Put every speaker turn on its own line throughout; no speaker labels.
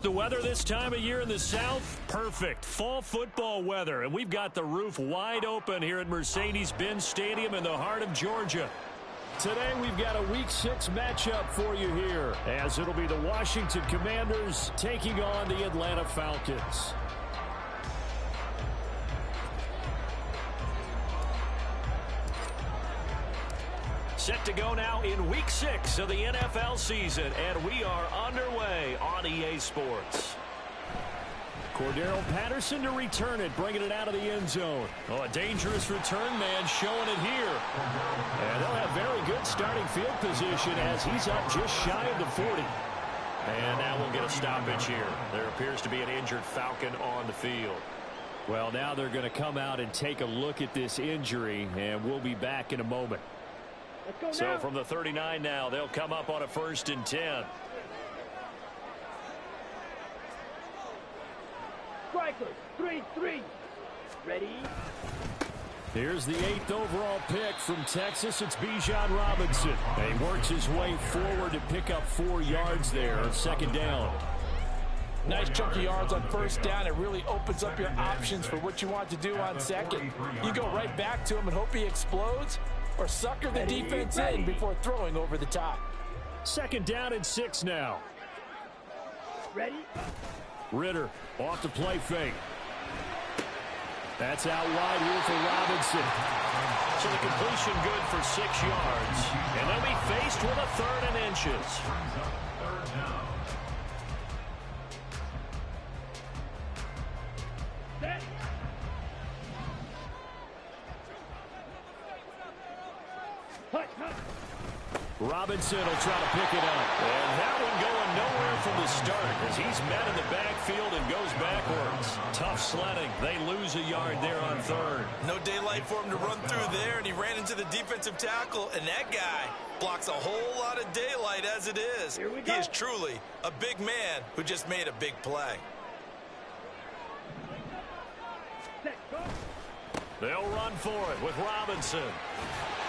The weather this time of year in the South, perfect. Fall football weather, and we've got the roof wide open here at Mercedes-Benz Stadium in the heart of Georgia. Today we've got a Week 6 matchup for you here, as it'll be the Washington Commanders taking on the Atlanta Falcons. Set to go now in Week 6 of the NFL season, and we are underway on EA Sports. Cordero Patterson to return it, bringing it out of the end zone. Oh, a dangerous return man showing it here. And they'll have very good starting field position as he's up just shy of the 40. And now we'll get a stoppage here. There appears to be an injured Falcon on the field. Well, now they're going to come out and take a look at this injury, and we'll be back in a moment. So from the 39 now, they'll come up on a 1st and 10.
Strikers, 3-3. Ready?
Here's the 8th overall pick from Texas. It's Bijan Robinson. And he works his way forward to pick up 4 yards there on 2nd down.
Nice chunky yards on 1st down. It really opens up your options for what you want to do on 2nd. You go right back to him and hope he explodes, or sucker the defense in before throwing over the top.
2nd down and 6 now.
Ready?
Ritter off the play fake. That's out wide here for Robinson. So the completion good for 6 yards. And they'll be faced with a 3rd and inches. Robinson will try to pick it up. And that one going nowhere from the start as he's met in the backfield and goes backwards. Tough sledding. They lose a yard there on 3rd.
No daylight for him to run through there, and he ran into the defensive tackle, and that guy blocks a whole lot of daylight as it is. He is truly a big man who just made a big play.
They'll run for it with Robinson.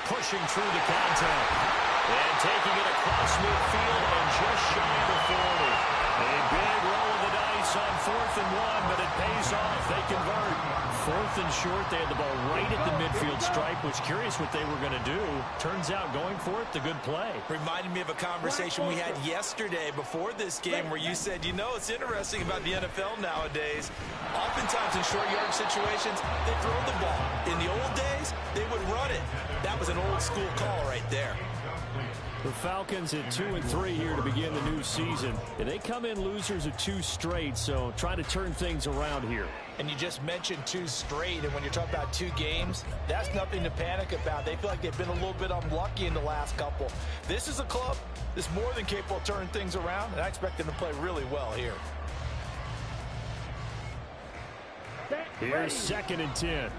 Pushing through the contact. And taking it across midfield and just shy of the 40. A big roll of the dice on 4th and 1, but it pays off. They convert. 4th and short, they had the ball right at the midfield stripe. Was curious what they were going to do. Turns out going for it, the good play.
Reminded me of a conversation we had yesterday before this game where you said, you know, it's interesting about the NFL nowadays. Oftentimes in short yard situations, they throw the ball. In the old days, they would run it. That was an old school call right there.
The Falcons at 2-3 here to begin the new season. And they come in losers of 2 straight, so trying to turn things around here.
And you just mentioned 2 straight, and when you're talking about 2 games, that's nothing to panic about. They feel like they've been a little bit unlucky in the last couple. This is a club that's more than capable of turning things around, and I expect them to play really well here.
Here's 2nd and 10.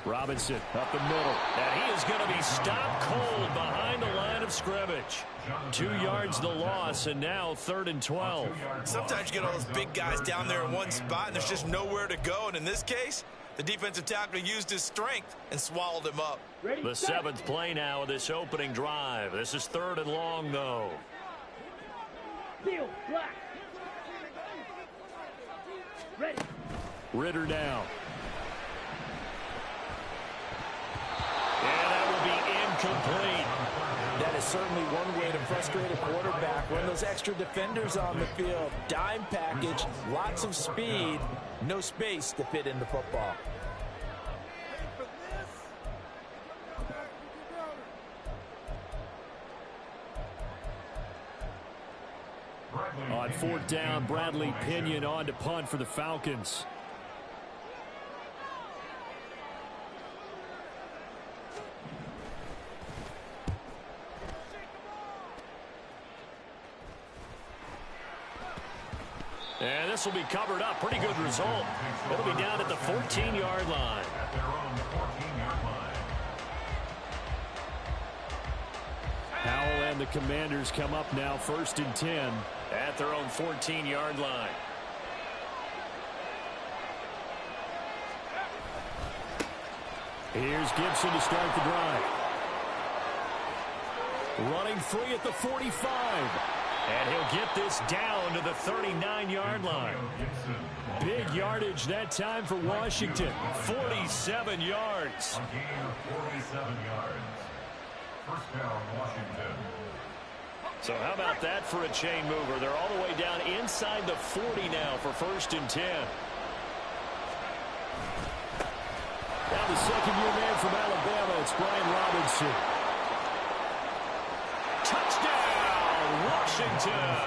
Robinson up the middle. And he is going to be stopped cold behind the line of scrimmage. 2 yards the loss, and now 3rd and 12.
Sometimes you get all those big guys down there in one spot, and there's just nowhere to go. And in this case, the defensive tackle used his strength and swallowed him up.
The 7th play now of this opening drive. This is 3rd and long, though.
Ready.
Ritter down. And that will be incomplete.
That is certainly one way to frustrate a quarterback. Run those extra defenders on the field. Dime package, lots of speed, no space to fit in the football.
On 4th down, Bradley Pinion on to punt for the Falcons. And this will be covered up. Pretty good result. It'll be down at the 14-yard line. Howell and the Commanders come up now 1st and 10 at their own 14-yard line. Here's Gibson to start the drive. Running free at the 45. And he'll get this down to the 39-yard line. Big yardage that time for Washington. 47 yards.
A gain of 47 yards. First down, Washington.
So how about that for a chain mover? They're all the way down inside the 40 now for 1st and 10. Now the second-year man from Alabama, it's Brian Robinson. Touchdown, Washington!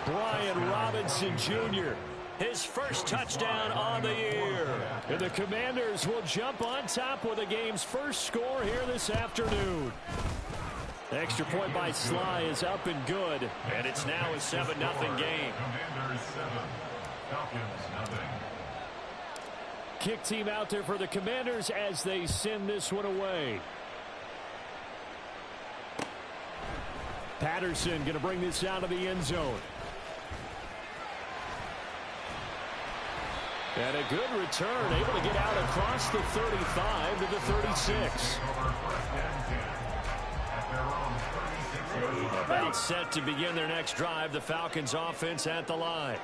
Brian Robinson Jr., his first touchdown on the year. And the Commanders will jump on top with the game's first score here this afternoon. The extra point by Sly is up and good, and it's now a 7-0 game.
Commanders 7, Falcons nothing.
Kick team out there for the Commanders as they send this one away. Patterson going to bring this out of the end zone. And a good return, able to get out across the 35 to the 36. About set to begin their next drive, the Falcons offense at the line.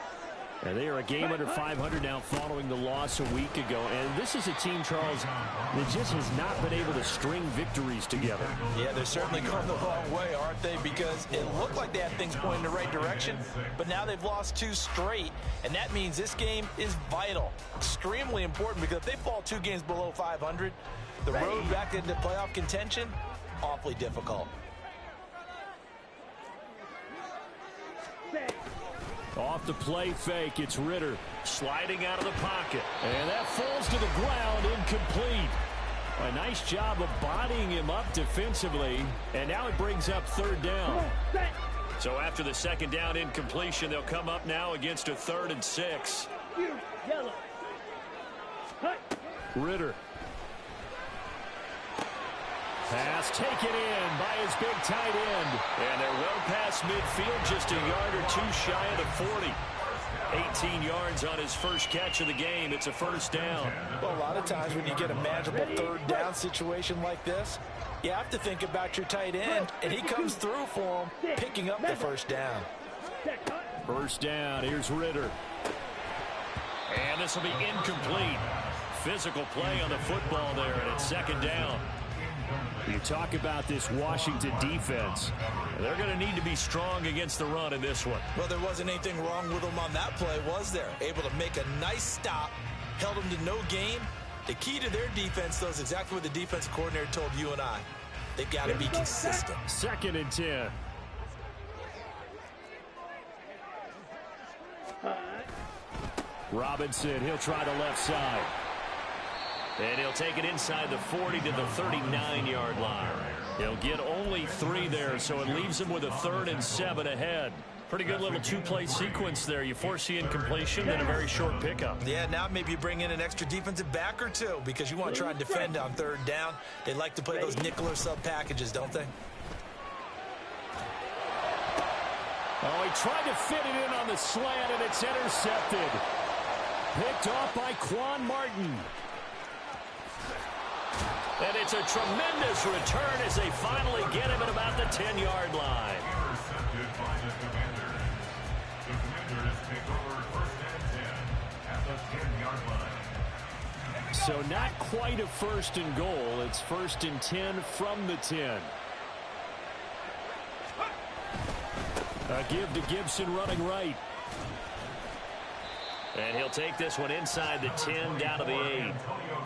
And they are a game under 500 now following the loss a week ago. And this is a team, Charles, that just has not been able to string victories together.
Yeah, they're certainly going the wrong way, aren't they? Because it looked like they had things pointing in the right direction, but now they've lost 2 straight. And that means this game is vital, extremely important, because if they fall 2 games below 500, the road back into playoff contention, awfully difficult.
Off the play fake, it's Ritter sliding out of the pocket. And that falls to the ground, incomplete. A nice job of bodying him up defensively. And now it brings up 3rd down. So after the 2nd down incompletion, they'll come up now against a 3rd and 6.
Yellow.
Ritter. Pass taken in by his big tight end. And they're well past midfield, just a yard or 2 shy of the 40. 18 yards on his first catch of the game. It's a 1st down.
Well, a lot of times when you get a manageable 3rd down situation like this, you have to think about your tight end, and he comes through for him, picking up the 1st down.
1st down, here's Ritter. And this will be incomplete. Physical play on the football there, and it's 2nd down. You talk about this Washington defense. They're going to need to be strong against the run in this one.
Well, there wasn't anything wrong with them on that play, was there? Able to make a nice stop, held them to no gain. The key to their defense, though, is exactly what the defense coordinator told you and I. They've got to be consistent.
2nd and 10. Robinson, he'll try the left side. And he'll take it inside the 40 to the 39-yard line. He'll get only 3 there, so it leaves him with a 3rd and 7 ahead. Pretty good little 2-play sequence there. You force the incompletion, then a very short pickup.
Yeah, now maybe you bring in an extra defensive back or 2 because you want to try and defend on 3rd down. They like to play those nickel or sub packages, don't they?
Oh, he tried to fit it in on the slant, and it's intercepted. Picked off by Quan Martin. And it's a tremendous return as they finally get him at about the 10-yard line.
Intercepted by the Commanders. The Commanders take over 1st and 10 at the 10-yard line.
So not quite a 1st and goal. It's 1st and 10 from the 10. A give to Gibson running right. And he'll take this one inside the 10 down to the 8.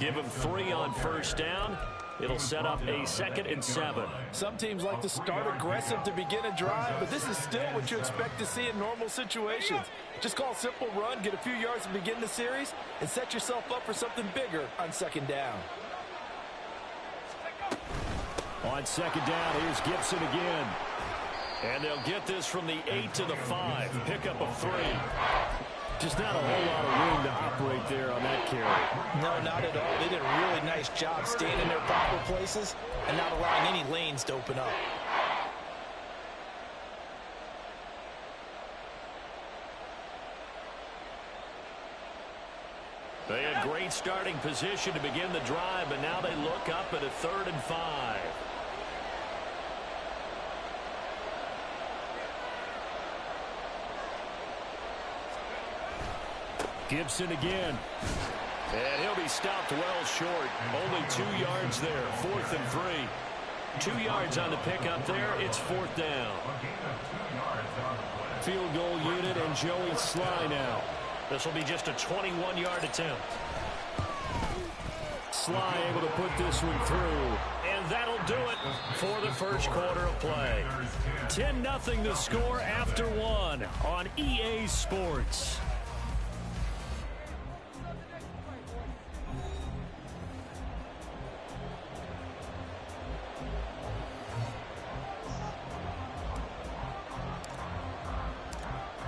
Give him 3 on 1st down. It'll set up a 2nd and 7.
Some teams like to start aggressive to begin a drive, but this is still what you expect to see in normal situations. Just call a simple run, get a few yards to begin the series, and set yourself up for something bigger on 2nd down.
On 2nd down, here's Gibson again. And they'll get this from the 8 to the 5. Pickup of 3. Just not a whole lot of room to operate there on that carry.
No, not at all. They did a really nice job staying in their proper places and not allowing any lanes to open up.
They had great starting position to begin the drive, but now they look up at a 3rd and 5. Gibson again. And he'll be stopped well short. Only 2 yards there. 4th and 3. 2 yards on the pickup there. It's 4th down. Field goal unit and Joey Sly now. This will be just a 21-yard attempt. Sly able to put this one through. And that'll do it for the first quarter of play. 10-0 the score after 1 on EA Sports.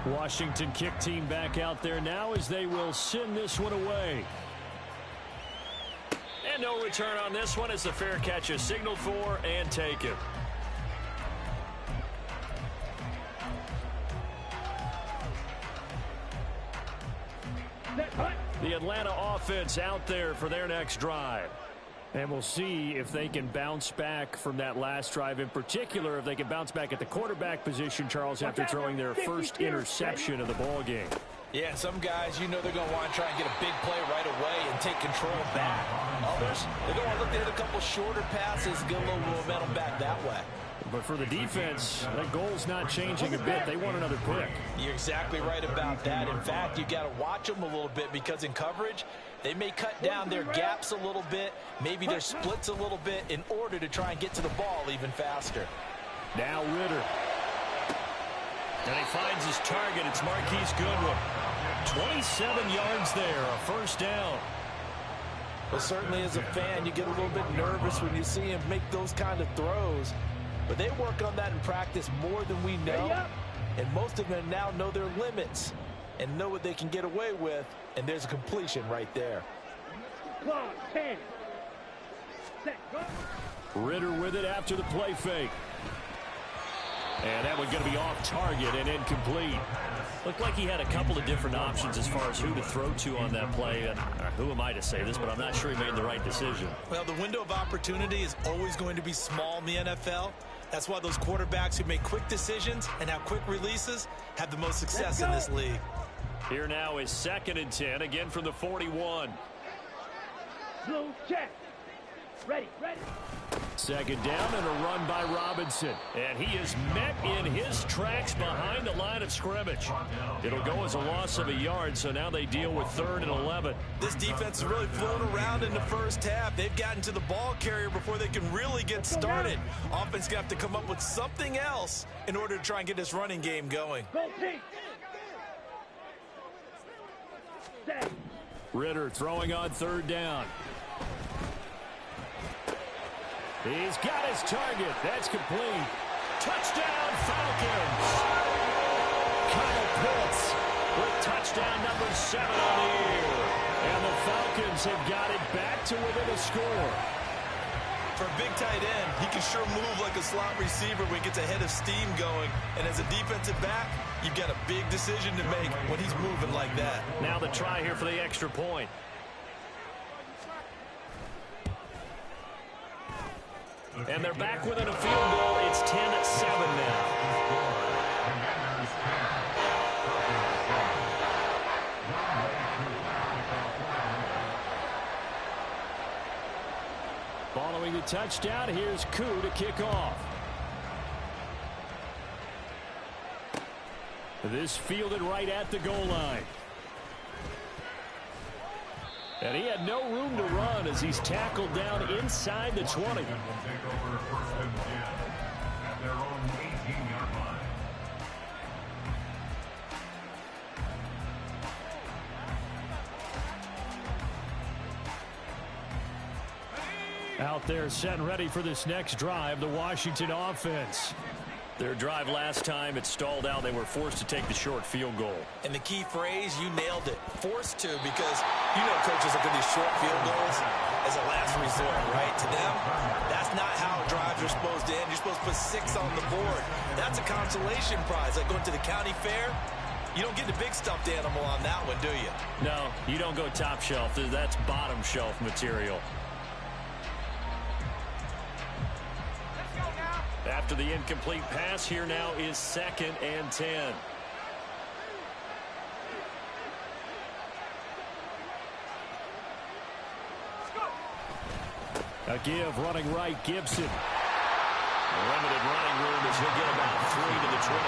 Washington kick team back out there now as they will send this one away. And no return on this one as the fair catch is signaled for and taken. The Atlanta offense out there for their next drive. And we'll see if they can bounce back from that last drive, in particular if they can bounce back at the quarterback position, Charles, after throwing their first interception of the ball game.
Yeah, some guys, you know they're going to want to try and get a big play right away and take control back. Others, they're going to want to look to hit a couple shorter passes, get a little momentum back that way.
But for the defense, that goal's not changing a bit. They want another pick.
You're exactly right about that. In fact, you got to watch them a little bit because in coverage, they may cut down their gaps a little bit, maybe their splits a little bit in order to try and get to the ball even faster.
Now Ritter. And he finds his target. It's Marquise Goodwin. 27 yards there, a first down.
Well, certainly as a fan, you get a little bit nervous when you see him make those kind of throws. But they work on that in practice more than we know. And most of them now know their limits and know what they can get away with. And there's a completion right there.
Ritter with it after the play fake. And that one's going to be off target and incomplete. Looked like he had a couple of different options as far as who to throw to on that play. And who am I to say this, but I'm not sure he made the right decision.
Well, the window of opportunity is always going to be small in the NFL. That's why those quarterbacks who make quick decisions and have quick releases have the most success in this league.
Here now is 2nd and 10, again from the 41.
Blue check. Ready.
Second down and a run by Robinson. And he is met in his tracks behind the line of scrimmage. It'll go as a loss of a yard, so now they deal with 3rd and 11.
This defense has really flown around in the first half. They've gotten to the ball carrier before they can really get started. Offense going to have to come up with something else in order to try and get this running game going.
Ritter throwing on 3rd down. He's got his target. That's complete. Touchdown, Falcons. Kyle Pitts with touchdown number 7 on the year. And the Falcons have got it back to within a score.
For a big tight end, he can sure move like a slot receiver when he gets a head of steam going. And as a defensive back, you've got a big decision to make when he's moving like that.
Now the try here for the extra point. And they're back within a field goal. It's 10-7 now. Following the touchdown, here's Koo to kick off. This fielded right at the goal line. And he had no room to run as he's tackled down inside the 20.
Will take over 1st and 10 at their own 18-yard line.
Out there set and ready for this next drive, the Washington offense. Their drive last time, it stalled out. They were forced to take the short field goal.
And the key phrase, you nailed it. Forced to, because you know coaches look at these short field goals as a last resort, right? To them, that's not how drives are supposed to end. You're supposed to put 6 on the board. That's a consolation prize. Like going to the county fair, you don't get the big stuffed animal on that one, do you?
No, you don't go top shelf. That's bottom shelf material. After the incomplete pass, here now is 2nd and 10. A give running right, Gibson. Limited running room as he'll get about 3 to the 21.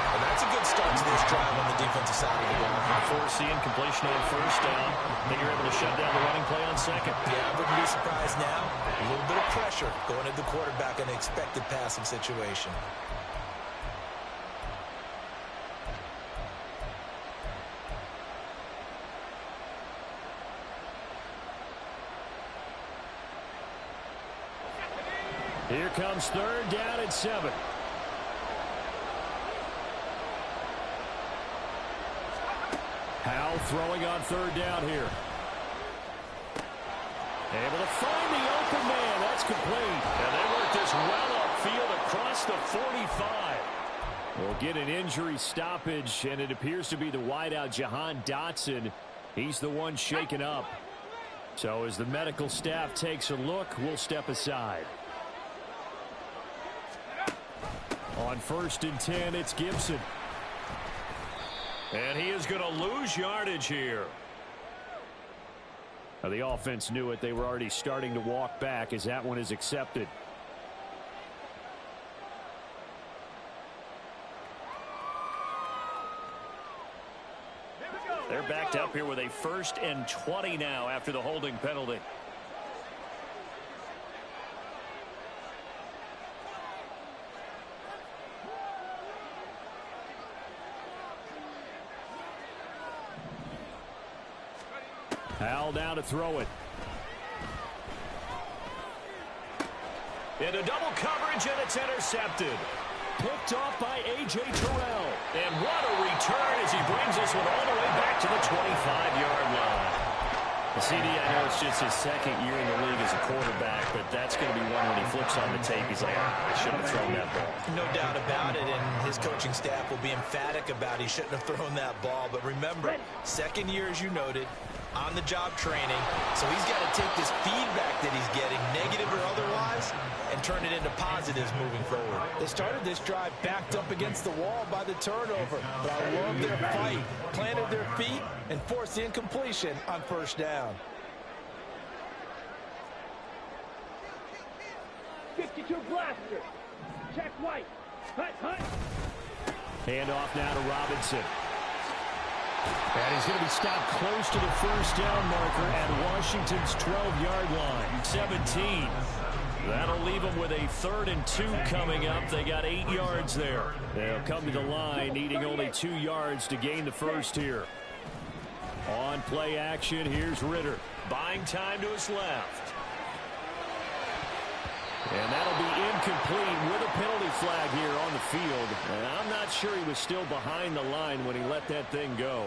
And that's a good start to this drive on the defensive side of the ball.
Force the incompletion on first down. Then you're able to shut down the running play on second.
Yeah, I wouldn't be surprised now. A little bit of pressure going into the quarterback in an expected passing situation.
Here comes third down and 7. Howell throwing on third down here. Able to find the open man. That's complete. And they work this well upfield across the 45. We'll get an injury stoppage, and it appears to be the wideout Jahan Dotson. He's the one shaken up. So as the medical staff takes a look, we'll step aside. On 1st and 10, it's Gibson. And he is going to lose yardage here. Now, the offense knew it. They were already starting to walk back as that one is accepted. They're backed up here with a 1st and 20 now after the holding penalty. Howell down to throw it. Into double coverage, and it's intercepted. Picked off by A.J. Terrell. And what a return as he brings this one all the way back to the 25-yard line. CD, I know it's just his 2nd year in the league as a quarterback, but that's going to be one when he flips on the tape. He's like, I shouldn't have thrown that ball.
No doubt about it, and his coaching staff will be emphatic about he shouldn't have thrown that ball. But remember, 2nd year, as you noted, on-the-job training, so he's got to take this feedback that he's getting, negative or otherwise, and turn it into positives moving forward. They started this drive backed up against the wall by the turnover, but I love their fight, planted their feet, and forced the incompletion on 1st down.
52 blaster. Check White. Hut, hut.
Hand off now to Robinson. And he's going to be stopped close to the 1st down marker at Washington's 12-yard line. 17. That'll leave them with a 3rd and 2 coming up. They got 8 yards there. They'll come to the line needing only 2 yards to gain the 1st here. On play action, here's Ritter. Buying time to his left. And that'll be incomplete with a penalty flag here on the field. And I'm not sure he was still behind the line when he let that thing go.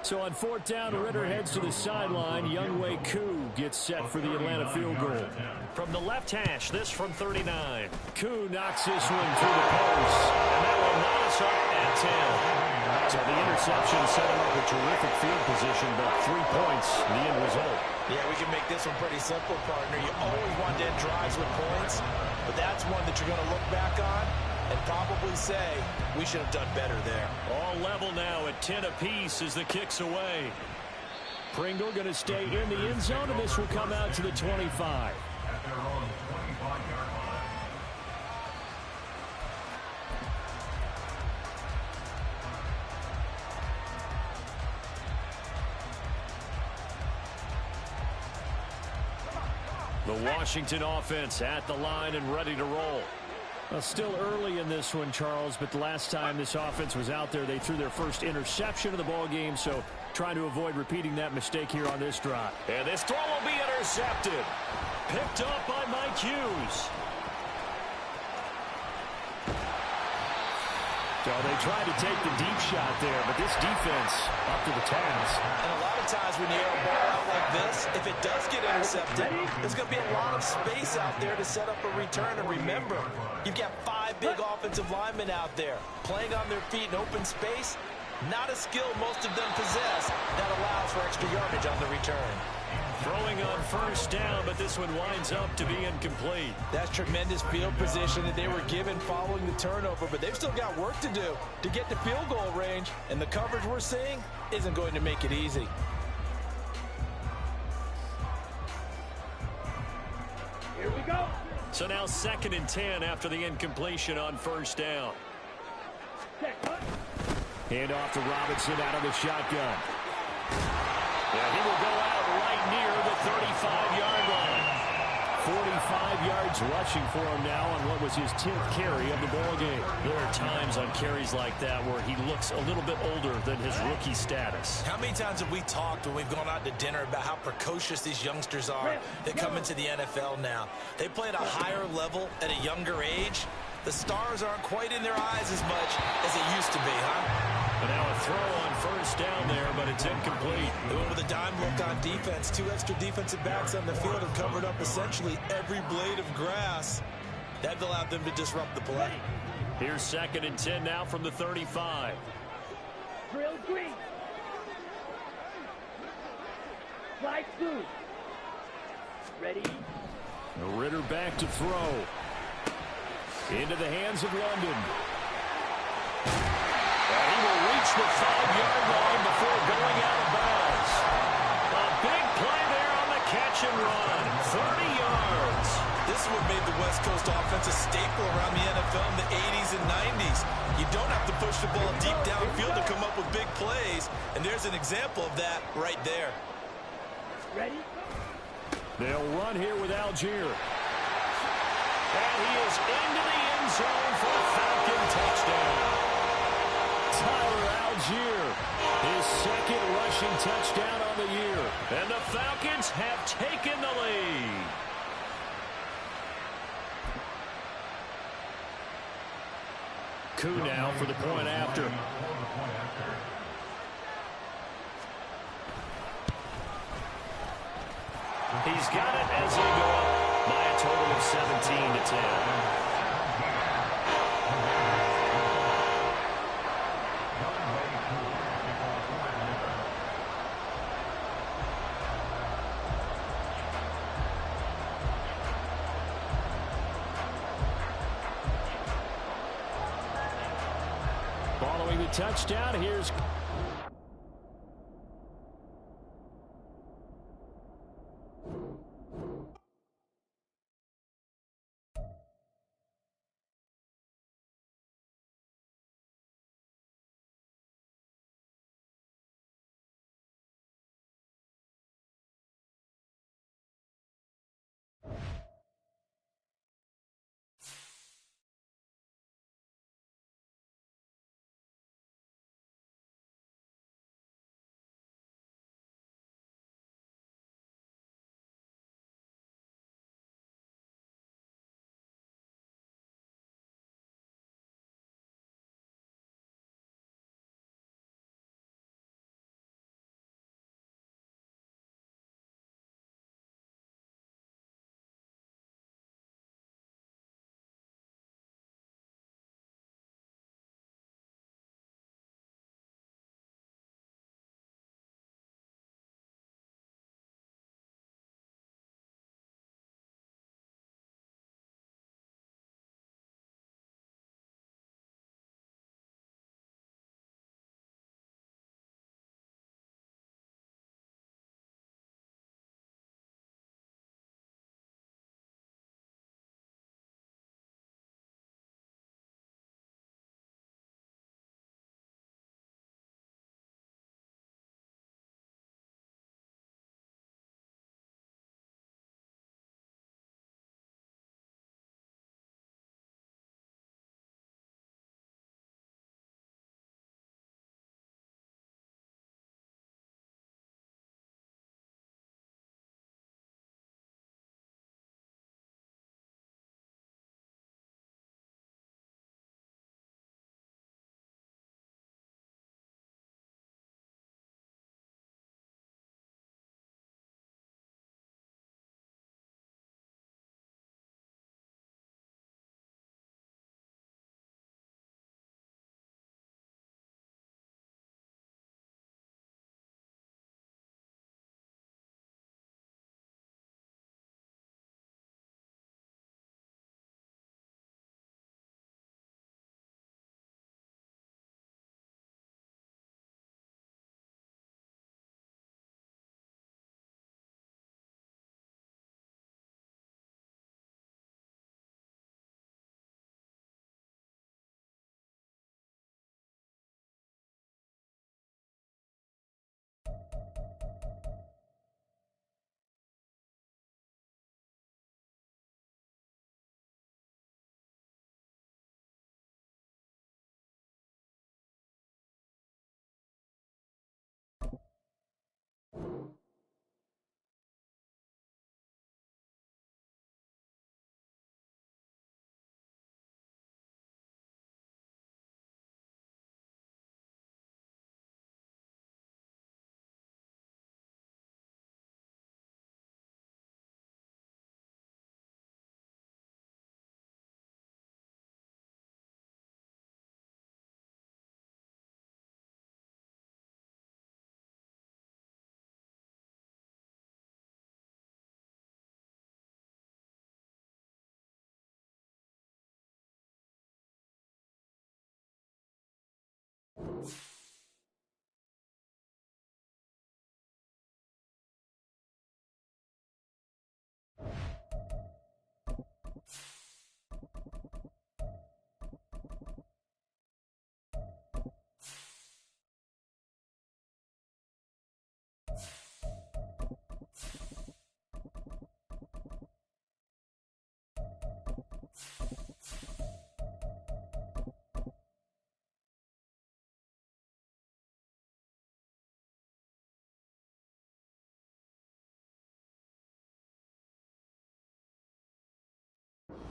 So on 4th down, Ritter heads to the sideline. Younghoe Koo gets set for the Atlanta field goal. From the left hash, this from 39. Koo knocks this one through the post. And that will knock us up at 10. So the interception set him up a terrific field position, but 3 points, the end result.
Yeah, we can make this one pretty simple, partner. You always want to end drives with points, but that's one that you're going to look back on and probably say, we should have done better there.
All level now at 10 apiece as the kick's away. Pringle going to stay in the end zone, and this will come out to the 25.
At their own 25-yard line.
The Washington offense at the line and ready to roll. Well, still early in this one, Charles, but the last time this offense was out there, they threw their first interception of the ball game, so trying to avoid repeating that mistake here on this drive. And this throw will be intercepted. Picked up by Mike Hughes. So they tried to take the deep shot there, but this defense up to the task.
And a lot of times when you air a ball out like this, if it does get intercepted, there's going to be a lot of space out there to set up a return. And remember, you've got 5 big offensive linemen out there playing on their feet in open space. Not a skill most of them possess that allows for extra yardage on the return.
Throwing on 1st down, but this one winds up to be incomplete.
That's tremendous field position that they were given following the turnover, but they've still got work to do to get to field goal range, and the coverage we're seeing isn't going to make it easy.
So now 2nd and 10 after the incompletion on first down. Hand off to Robinson out of the shotgun. Yeah, he will go out right near the 35-yard line. 45 yards rushing for him now on what was his 10th carry of the ball game. There are times on carries like that where he looks a little bit older than his rookie status.
How many times have we talked when we've gone out to dinner about how precocious these youngsters are that come into the NFL now? They play at a higher level at a younger age. The stars aren't quite in their eyes as much as it used to be, huh?
But now a throw on first down there, but it's incomplete.
They went with a dime look on defense. 2 extra defensive backs on the field have covered up essentially every blade of grass. That allowed them to disrupt the play.
Here's 2nd and 10 now from the 35.
Drill green. Slide blue. Ready?
Ritter back to throw. Into the hands of London. And he will reach the 5-yard line before going out of bounds. A big play there on the catch and run. 30 yards.
This is what made the West Coast offense a staple around the NFL in the 80s and 90s. You don't have to push the ball deep downfield to come up with big plays, and there's an example of that right there.
Ready?
They'll run here with Algier. And he is into the end zone for a Falcon touchdown. Tyler Algier, his 2nd rushing touchdown on the year. And the Falcons have taken the lead. Coup now for the point after. He's got it as they go up by a total of 17-10. Following the touchdown, here's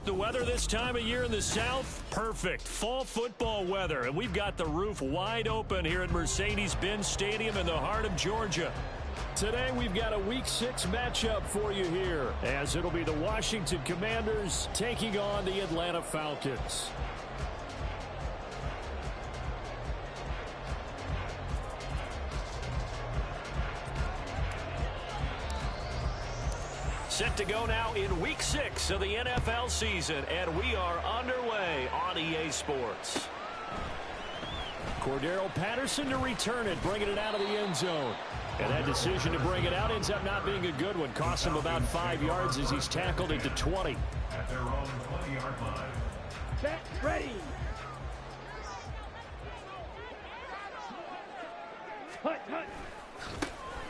The weather this time of year in the South, perfect. Fall football weather, and we've got the roof wide open here at Mercedes-Benz Stadium in the heart of Georgia. Today we've got a Week 6 matchup for you here, as it'll be the Washington Commanders taking on the Atlanta Falcons. Set to go now in Week 6 of the NFL season, and we are underway on EA Sports. Cordero Patterson to return it, bringing it out of the end zone. And that decision to bring it out ends up not being a good one. Costs him about 5 yards as he's tackled it to 20.
At their own 20-yard line.
Set, ready. Hut, hut.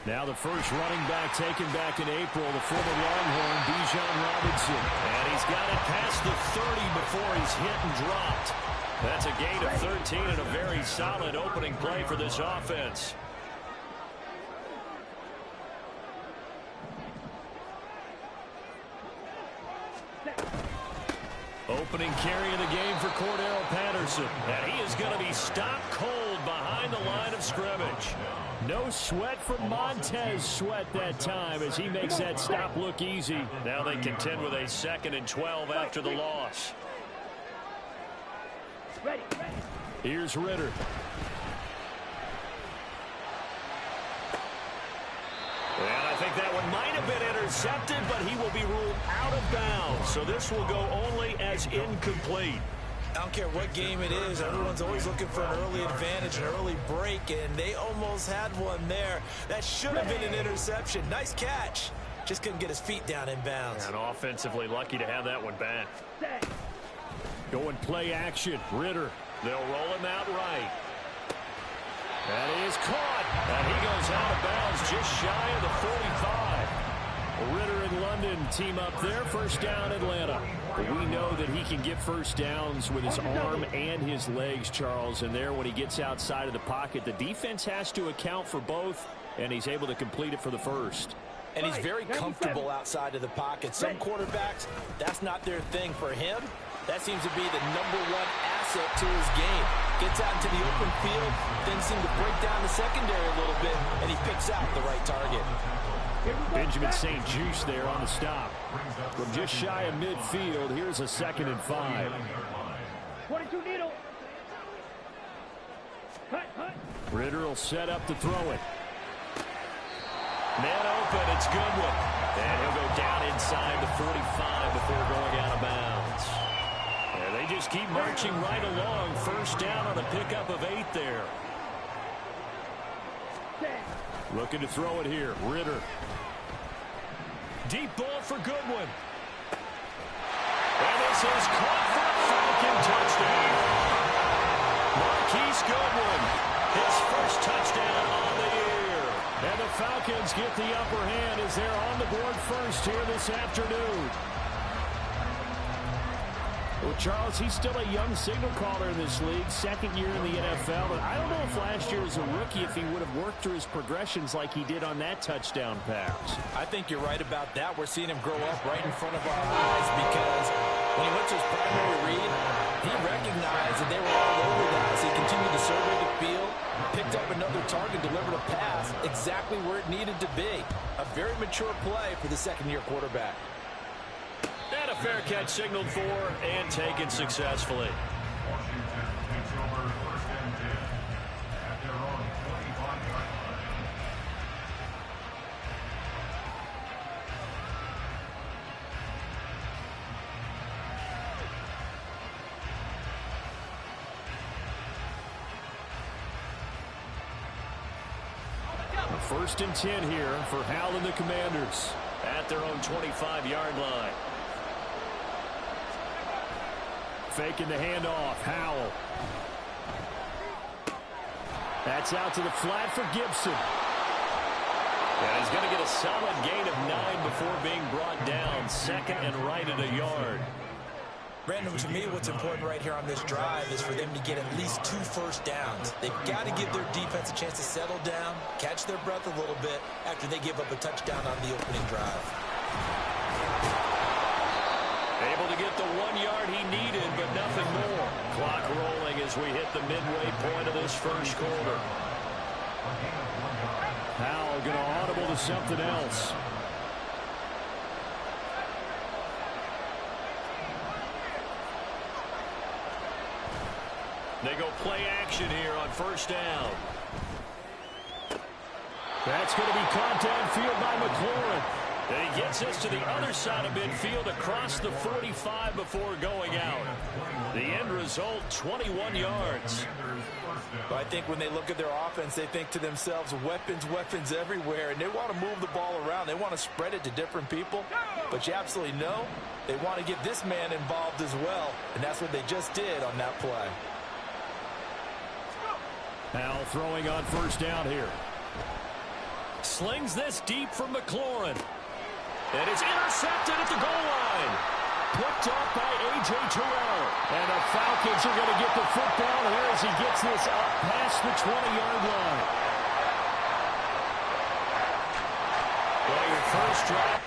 Now the first running back taken back in April, the former Longhorn, Bijan Robinson. And he's got it past the 30 before he's hit and dropped. That's a gain of 13 and a very solid opening play for this offense. Opening carry of the game for Cordero Patterson. And he is going to be stopped cold behind the line of scrimmage. No sweat from Montez Sweat that time as he makes that stop look easy. Now they contend with a 2nd and 12 after the loss.
Ready, ready.
Here's Ritter. And I think that one might have been intercepted, but he will be ruled out of bounds. So this will go only as incomplete.
I don't care what game it is. Everyone's always looking for an early advantage, an early break, and they almost had one there. That should have been an interception. Nice catch. Just couldn't get his feet down in bounds.
And offensively lucky to have that one back.
Set.
Going play action. Ritter. They'll roll him out right. That is caught. And he goes out of bounds just shy of the 45. Ritter and London team up there. First down, Atlanta. But we know that he can get first downs with his arm and his legs, Charles. And there, when he gets outside of the pocket, the defense has to account for both, and he's able to complete it for the first.
And he's very comfortable outside of the pocket. Some quarterbacks, that's not their thing. For him, that seems to be the #1 asset to his game. Gets out into the open field, then seems to break down the secondary a little bit, and he picks out the right target.
Benjamin St. Juice there on the stop. From just shy of midfield, here's a 2nd and 5.
22 needle. Hut, hut.
Ritter will set up to throw it. Man open, it's Goodwin. And he'll go down inside the 45 before going out of bounds. And they just keep marching right along. First down on a pickup of 8 there. Looking to throw it here. Ritter. Deep ball for Goodwin. And this is caught for a Falcon touchdown. Marquise Goodwin, his first touchdown on the year. And the Falcons get the upper hand as they're on the board first here this afternoon. Well, Charles, he's still a young signal caller in this league, 2nd year in the NFL. But I don't know if last year as a rookie, if he would have worked through his progressions like he did on that touchdown pass.
I think you're right about that. We're seeing him grow up right in front of our eyes because when he went to his primary read, he recognized that they were all over that as he continued to survey the field, picked up another target, delivered a pass exactly where it needed to be. A very mature play for the 2nd-year quarterback.
And a fair catch signaled for and taken successfully.
Washington takes over 1st and 10 at their own 25-yard line.
First and 10 here for Hal and the Commanders at their own 25-yard line. Faking the handoff. Howell. That's out to the flat for Gibson. And he's going to get a solid gain of 9 before being brought down. 2nd and right at a yard.
Brandon, to me, what's important right here on this drive is for them to get at least 2 first downs. They've got to give their defense a chance to settle down, catch their breath a little bit after they give up a touchdown on the opening drive.
Able to get the 1 yard he needed, but nothing more. Clock rolling as we hit the midway point of this first quarter. Powell going to audible to something else. They go play action here on first down. That's going to be caught downfield by McLaurin. And he gets us to the other side of midfield across the 45 before going out. The end result, 21 yards.
But I think when they look at their offense, they think to themselves, weapons, weapons everywhere, and they want to move the ball around. They want to spread it to different people. But you absolutely know they want to get this man involved as well, and that's what they just did on that play.
Powell throwing on first down here. Slings this deep from McLaurin. And it's intercepted at the goal line. Picked up by A.J. Terrell. And the Falcons are going to get the football here as he gets this up past the 20-yard line. Well, your first drive.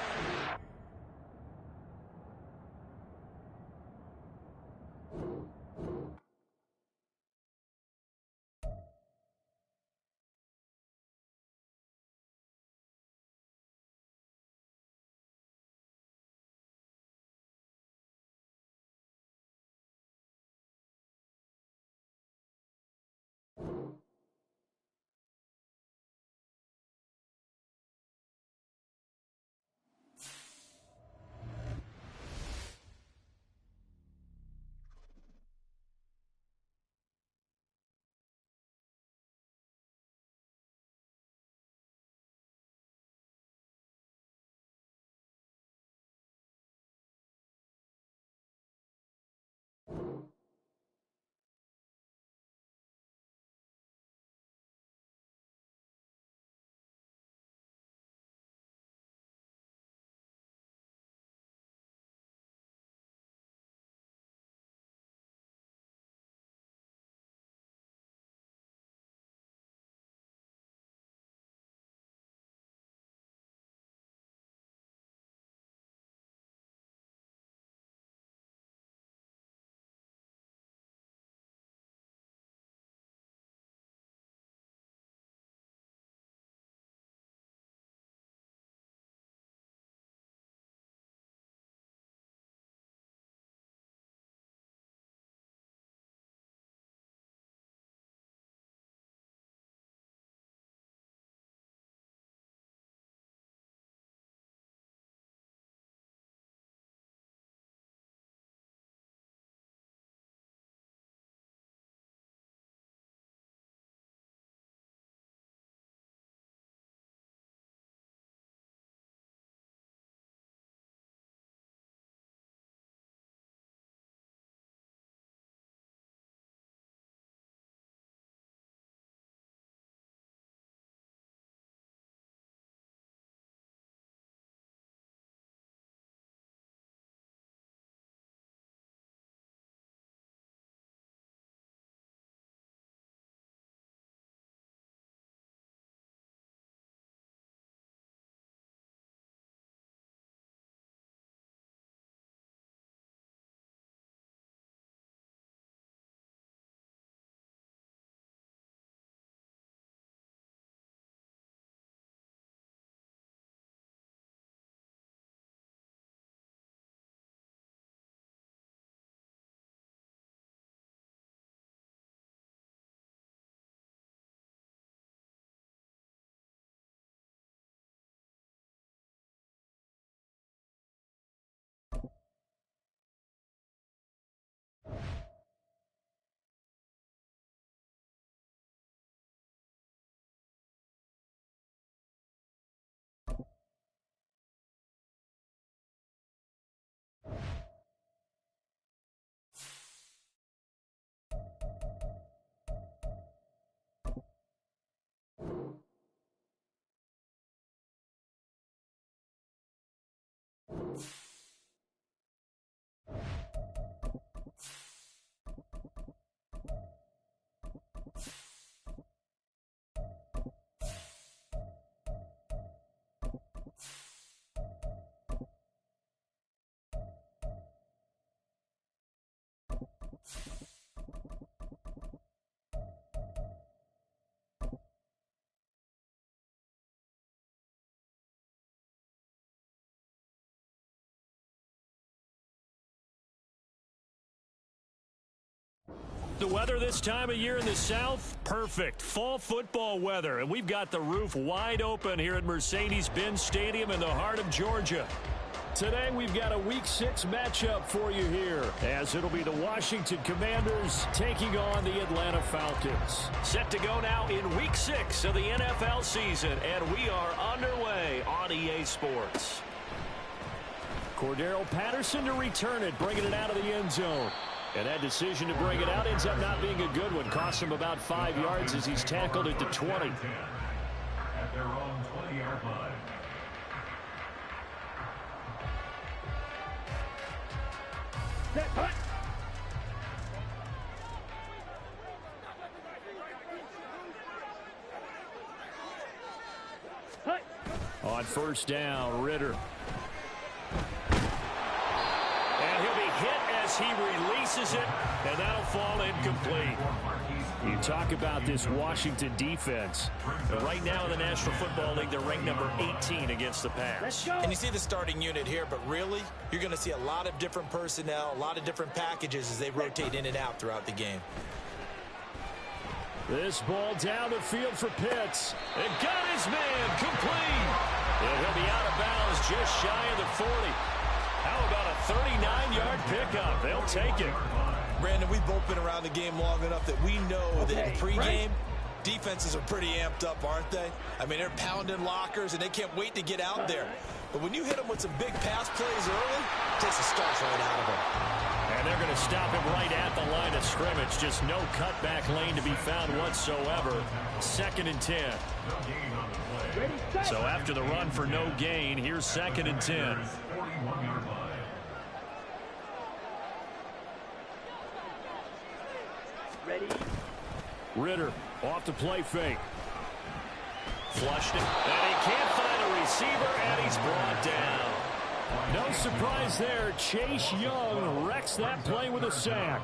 The weather this time of year in the South, perfect. Fall football weather, and we've got the roof wide open here at Mercedes-Benz Stadium in the heart of Georgia. Today we've got a Week 6 matchup for you here, as it'll be the Washington Commanders taking on the Atlanta Falcons. Set to go now in Week 6 of the NFL season, and we are underway on EA Sports. Cordarrelle Patterson to return it, bringing it out of the end zone. And that decision to bring it out ends up not being a good one. Costs him about 5 yards as he's tackled at the 20.
At their own 20-yard line.
Set, hut. Hut.
On first down, Ritter. And he'll be hit as he releases it, and that'll fall incomplete. You talk about this Washington defense. Right now in the National Football League, they're ranked number 18 against the pass.
And you see the starting unit here, but really, you're going to see a lot of different personnel, a lot of different packages as they rotate in and out throughout the game.
This ball down the field for Pitts. And got his man complete. And he'll be out of bounds just shy of the 40. How about a 39-yard pickup? They'll take it.
Brandon, we've both been around the game long enough that we know that in pregame, defenses are pretty amped up, aren't they? I mean, they're pounding lockers, and they can't wait to get out there. But when you hit them with some big pass plays early, it takes the starch right out of them.
And they're going to stop him right at the line of scrimmage. Just no cutback lane to be found whatsoever. 2nd and 10. So after the run for no gain, here's 2nd and 10.
41-yard line.
Ready.
Ritter off the play fake. Flushed it. And he can't find a receiver, and he's brought down. No surprise there. Chase Young wrecks that play with a sack.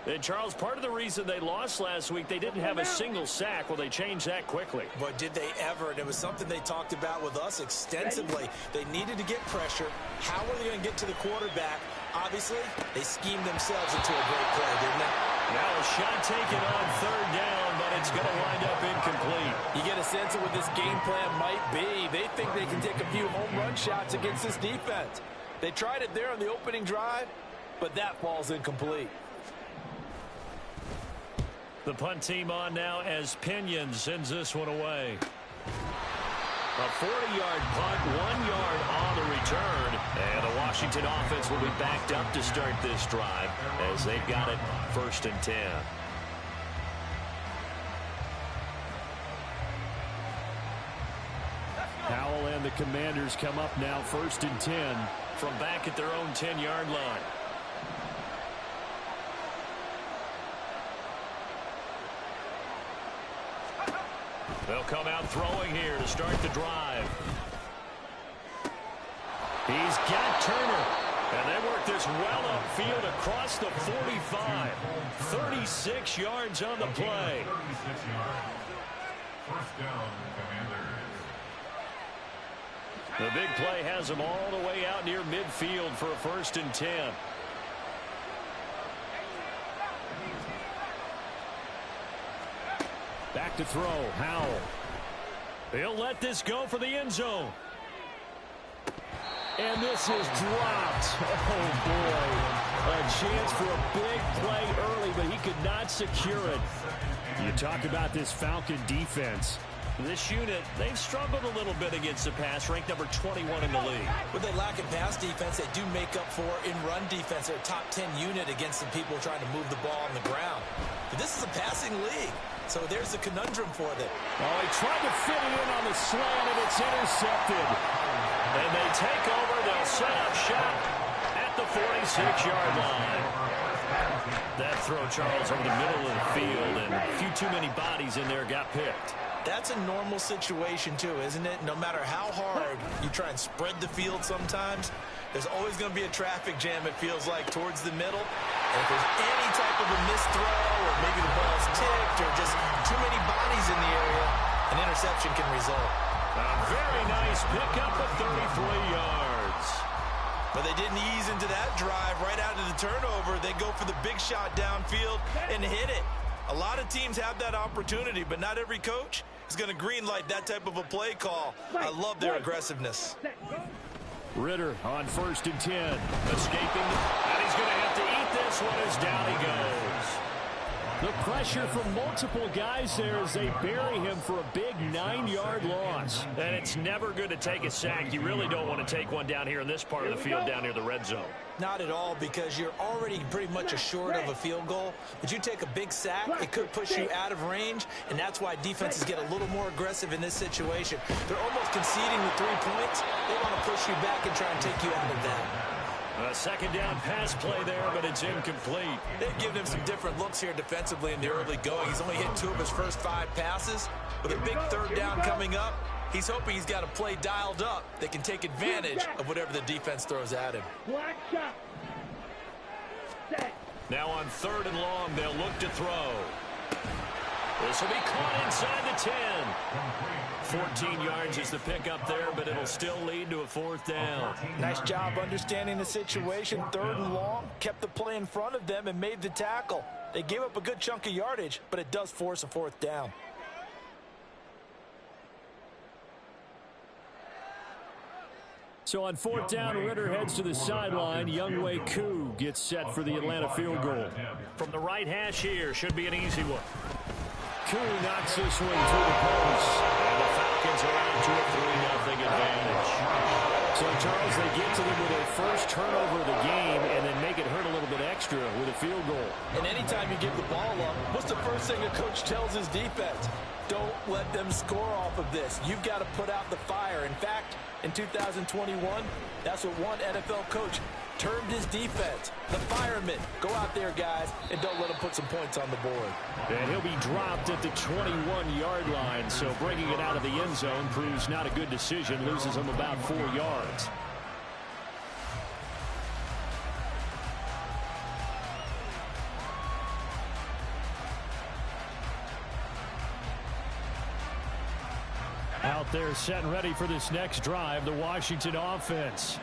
And, Charles, part of the reason they lost last week, they didn't have a single sack. Well, they changed that quickly.
But did they ever? And it was something they talked about with us extensively. They needed to get pressure. How are they going to get to the quarterback? Obviously, they schemed themselves into a great play, didn't they?
Now a shot taken on 3rd down, but it's going to wind up incomplete.
You get a sense of what this game plan might be. They think they can take a few home run shots against this defense. They tried it there on the opening drive, but that falls incomplete.
The punt team on now as Pinion sends this one away. A 40-yard punt, 1 yard on the return. And the Washington offense will be backed up to start this drive as they've got it 1st and 10. Howell and the Commanders come up now 1st and 10 from back at their own 10-yard line. They'll come out throwing here to start the drive. He's got Turner. And they work this well upfield across the 45. 36 yards on the play.
36 yards. First down, Commanders.
The big play has them all the way out near midfield for a 1st and 10. Back to throw, Howell. He'll let this go for the end zone. And this is dropped. Oh, boy. A chance for a big play early, but he could not secure it. You talk about this Falcon defense. This unit, they've struggled a little bit against the pass, ranked number 21 in the league.
What they lack in pass defense, they do make up for in run defense. They're a top 10 unit against some people trying to move the ball on the ground. But this is a passing league. So there's a conundrum for them.
Oh, he tried to fit it in on the slant, and it's intercepted. And they take over. They'll set up shop at the 46-yard line. That throw, Charles, over the middle of the field, and a few too many bodies in there got picked.
That's a normal situation, too, isn't it? No matter how hard you try and spread the field sometimes, there's always going to be a traffic jam, it feels like, towards the middle. And if there's any type of a missed throw, or maybe the ball's tipped, or just too many bodies in the area, an interception can result.
A very nice pickup of 33 yards.
But they didn't ease into that drive right out of the turnover. They go for the big shot downfield and hit it. A lot of teams have that opportunity, but not every coach is going to greenlight that type of a play call. I love their aggressiveness.
Ritter on 1st and 10. Escaping, and he's going to have to eat this one as down he goes. The pressure from multiple guys there as they bury him for a big 9-yard loss. And it's never good to take a sack. You really don't want to take one down here in this part of the field down near the red zone.
Not at all, because you're already pretty much assured of a field goal. But you take a big sack, it could push you out of range, and that's why defenses get a little more aggressive in this situation. They're almost conceding the 3 points. They want to push you back and try and take you out of that.
A 2nd down pass play there, but it's incomplete.
They've given him some different looks here defensively in the early going. He's only hit 2 of his first 5 passes. With a big 3rd down coming up, he's hoping he's got a play dialed up that can take advantage of whatever the defense throws at him.
Black shot. Set.
Now on 3rd and long, they'll look to throw. This will be caught inside the 10. 14 yards is the pickup there, but it'll still lead to a 4th down.
Nice job understanding the situation. 3rd and long, kept the play in front of them and made the tackle. They gave up a good chunk of yardage, but it does force a 4th down.
So on 4th down, Ritter heads to the sideline. Younghoe Koo gets set for the Atlanta field goal. From the right hash here, should be an easy one. Koo knocks this one through the post. And the Falcons are out to a 3-0 advantage. So, Charles, they get to them with their first turnover of the game and then make it hurt a little bit extra with a field goal.
And anytime you give the ball up, what's the first thing a coach tells his defense? Don't let them score off of this. You've got to put out the fire. In fact, in 2021, that's what one NFL coach termed his defense. The firemen. Go out there, guys, and don't let them put some points on the board.
And he'll be dropped at the 21-yard line, so bringing it out of the end zone proves not a good decision. Loses him about 4 yards. Out there set and ready for this next drive, the Washington offense.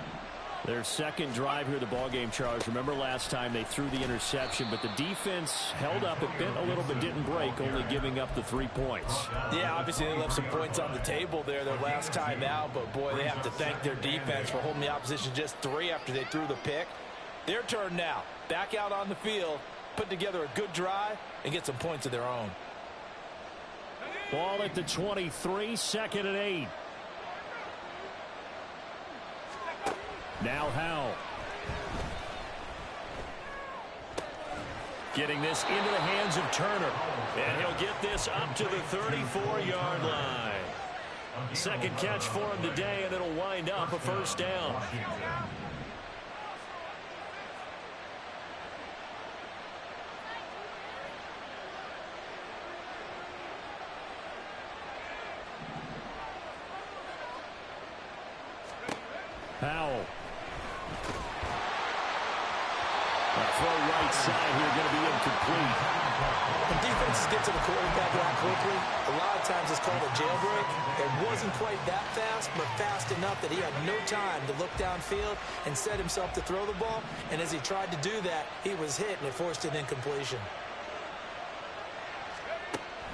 Their 2nd drive here of the ballgame, Charles. Remember last time they threw the interception, but the defense held up. It bent a little bit, didn't break, only giving up the 3 points.
Yeah, obviously they left some points on the table there their last time out, but boy, they have to thank their defense for holding the opposition just 3 after they threw the pick. Their turn now. Back out on the field, put together a good drive, and get some points of their own.
Ball at the 23, 2nd and 8. Now Howell. Getting this into the hands of Turner. And he'll get this up to the 34-yard line. 2nd catch for him today, and it'll wind up a 1st down. Howell. A throw right side here, going to be incomplete.
When defenses get to the quarterback that quickly, a lot of times it's called a jailbreak. It wasn't quite that fast, but fast enough that he had no time to look downfield and set himself to throw the ball. And as he tried to do that, he was hit, and it forced an incompletion.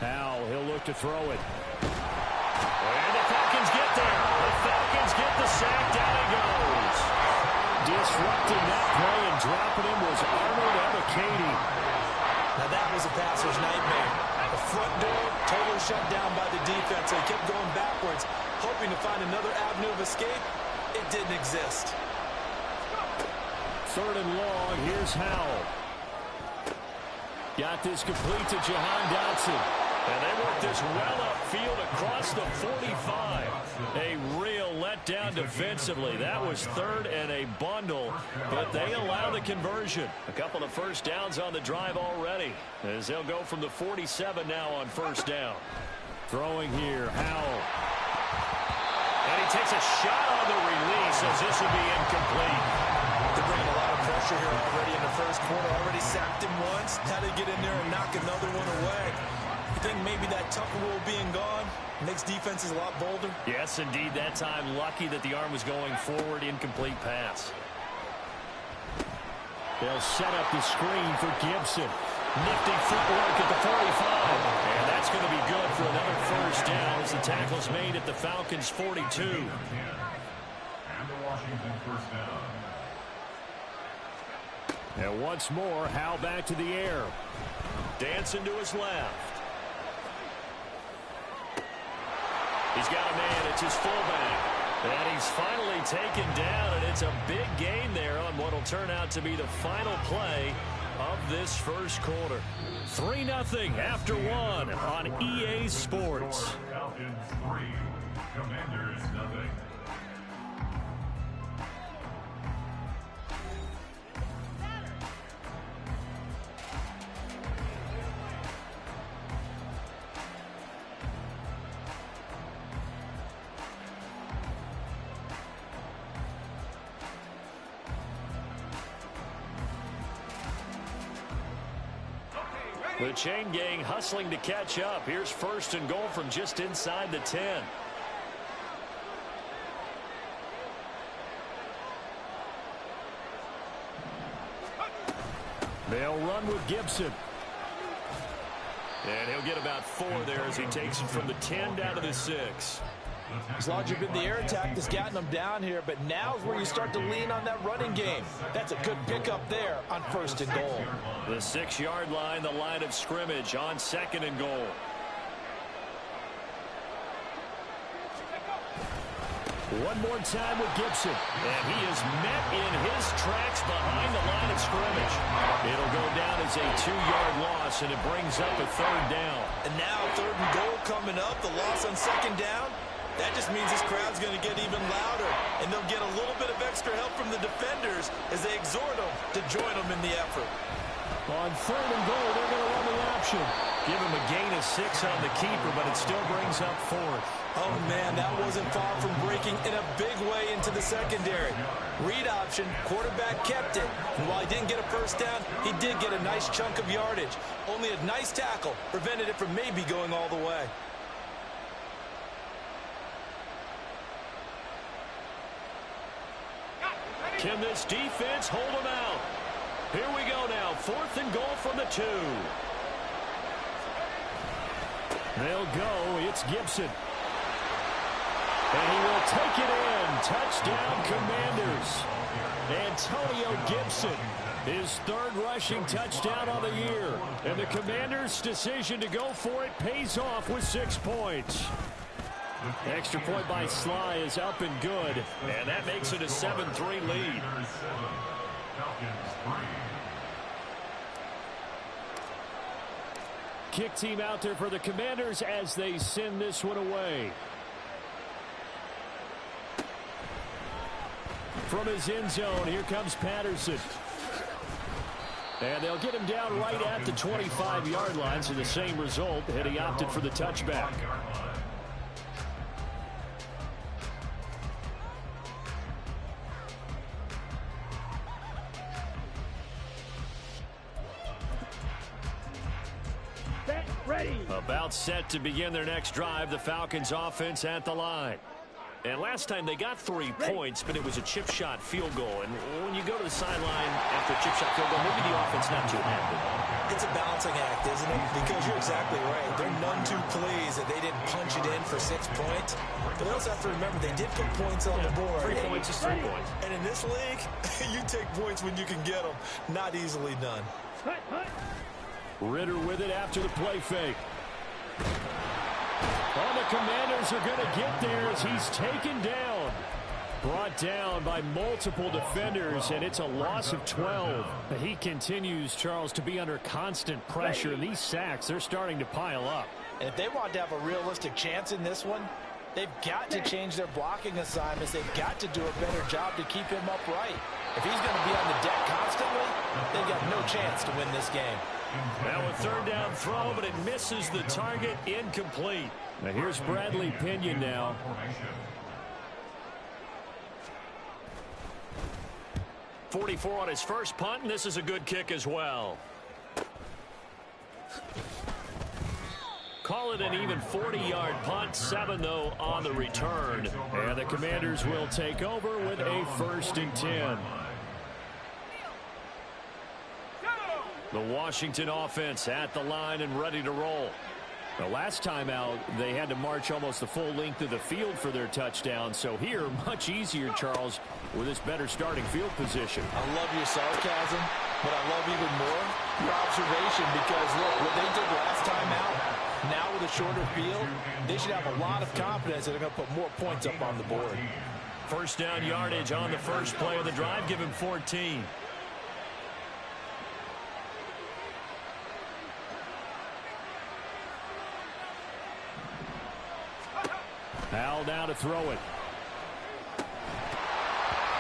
Howell, he'll look to throw it. And the Falcons get there. The Falcons get the sack. Down he goes. Disrupting that play and dropping him was Arnold Ebiketie.
Now that was a passer's nightmare. The front door totally shut down by the defense. They kept going backwards, hoping to find another avenue of escape. It didn't exist.
3rd and long. Here's Howell. Got this complete to Jahan Dotson. And they work this well upfield across the 45. A real letdown defensively. That was 3rd and a bundle, but they allow the conversion. A couple of 1st downs on the drive already, as they'll go from the 47 now on 1st down. Throwing here, Howell. And he takes a shot on the release as this will be incomplete.
They're bringing a lot of pressure here already in the 1st quarter. Already sacked him once. Now they get in there and knock another one away. You think maybe that Tucker rule being gone makes defenses a lot bolder?
Yes, indeed. That time, lucky that the arm was going forward. Incomplete pass. They'll set up the screen for Gibson. Nifty footwork at the 45. And that's going to be good for another first down as the tackle's made at the Falcons' 42.
And the Washington first down.
And once more, Howe back to the air. Dancing to his left. He's got a man. It's his fullback. And he's finally taken down, and it's a big gain there on what will turn out to be the final play of this first quarter. 3-0 after one on EA Sports.
Falcons 3, Commanders 0.
The chain gang hustling to catch up. Here's first and goal from just inside the 10. They'll run with Gibson. And he'll get about 4 there as he takes it from the 10 down to the 6.
His logic in the air attack has gotten him down here, but now's where you start to lean on that running game. That's a good pickup there on first and goal.
The 6-yard line, the line of scrimmage on second and goal. One more time with Gibson. And he is met in his tracks behind the line of scrimmage. It'll go down as a 2-yard loss, and it brings up a 3rd down.
And now 3rd and goal coming up. The loss on 2nd down. That just means this crowd's going to get even louder, and they'll get a little bit of extra help from the defenders as they exhort them to join them in the effort.
On 3rd and goal, they're going to run the option. Give him a gain of 6 on the keeper, but it still brings up 4th.
Oh, man, that wasn't far from breaking in a big way into the secondary. Read option, quarterback kept it, and while he didn't get a first down, he did get a nice chunk of yardage. Only a nice tackle prevented it from maybe going all the way.
Can this defense hold them out? Here we go now. 4th and goal from the 2. They'll go. It's Gibson. And he will take it in. Touchdown, Commanders. Antonio Gibson, his 3rd rushing touchdown on the year. And the Commanders' decision to go for it pays off with 6 points. Extra point by Sly is up and good, and that makes it a 7-3 lead. Kick team out there for the Commanders as they send this one away. From his end zone, here comes Patterson. And they'll get him down right at the 25-yard line, so the same result, and he opted for the touchback. About set to begin their next drive, the Falcons offense at the line. And last time they got 3 points, but it was a chip shot field goal. And when you go to the sideline after a chip shot field goal, maybe the offense not too happy.
It's a balancing act, isn't it? Because you're exactly right. They're none too pleased that they didn't punch it in for 6 points. But they also have to remember they did put points on the board.
3 points is 3 points.
And in this league, you take points when you can get them. Not easily done.
Ritter with it after the play fake. Well, the Commanders are going to get there as he's taken down. Brought down by multiple defenders, and it's a loss of 12. But he continues, Charles, to be under constant pressure. And these sacks, they're starting to pile up.
And if they want to have a realistic chance in this one, they've got to change their blocking assignments. They've got to do a better job to keep him upright. If he's going to be on the deck constantly, they've got no chance to win this game.
Now a 3rd down throw, but it misses the target, incomplete. Now here's Bradley Pinion now. .44 on his first punt, and this is a good kick as well. Call it an even 40-yard punt, 7 though on the return. And the Commanders will take over with a 1st and 10. The Washington offense at the line and ready to roll. The last time out, they had to march almost the full length of the field for their touchdown. So here, much easier, Charles, with this better starting field position.
I love your sarcasm, but I love even more your observation because, look, what they did last time out, now with a shorter field, they should have a lot of confidence that they're going to put more points up on the board.
First down yardage on the first play of the drive. Give him 14. Hal now to throw it.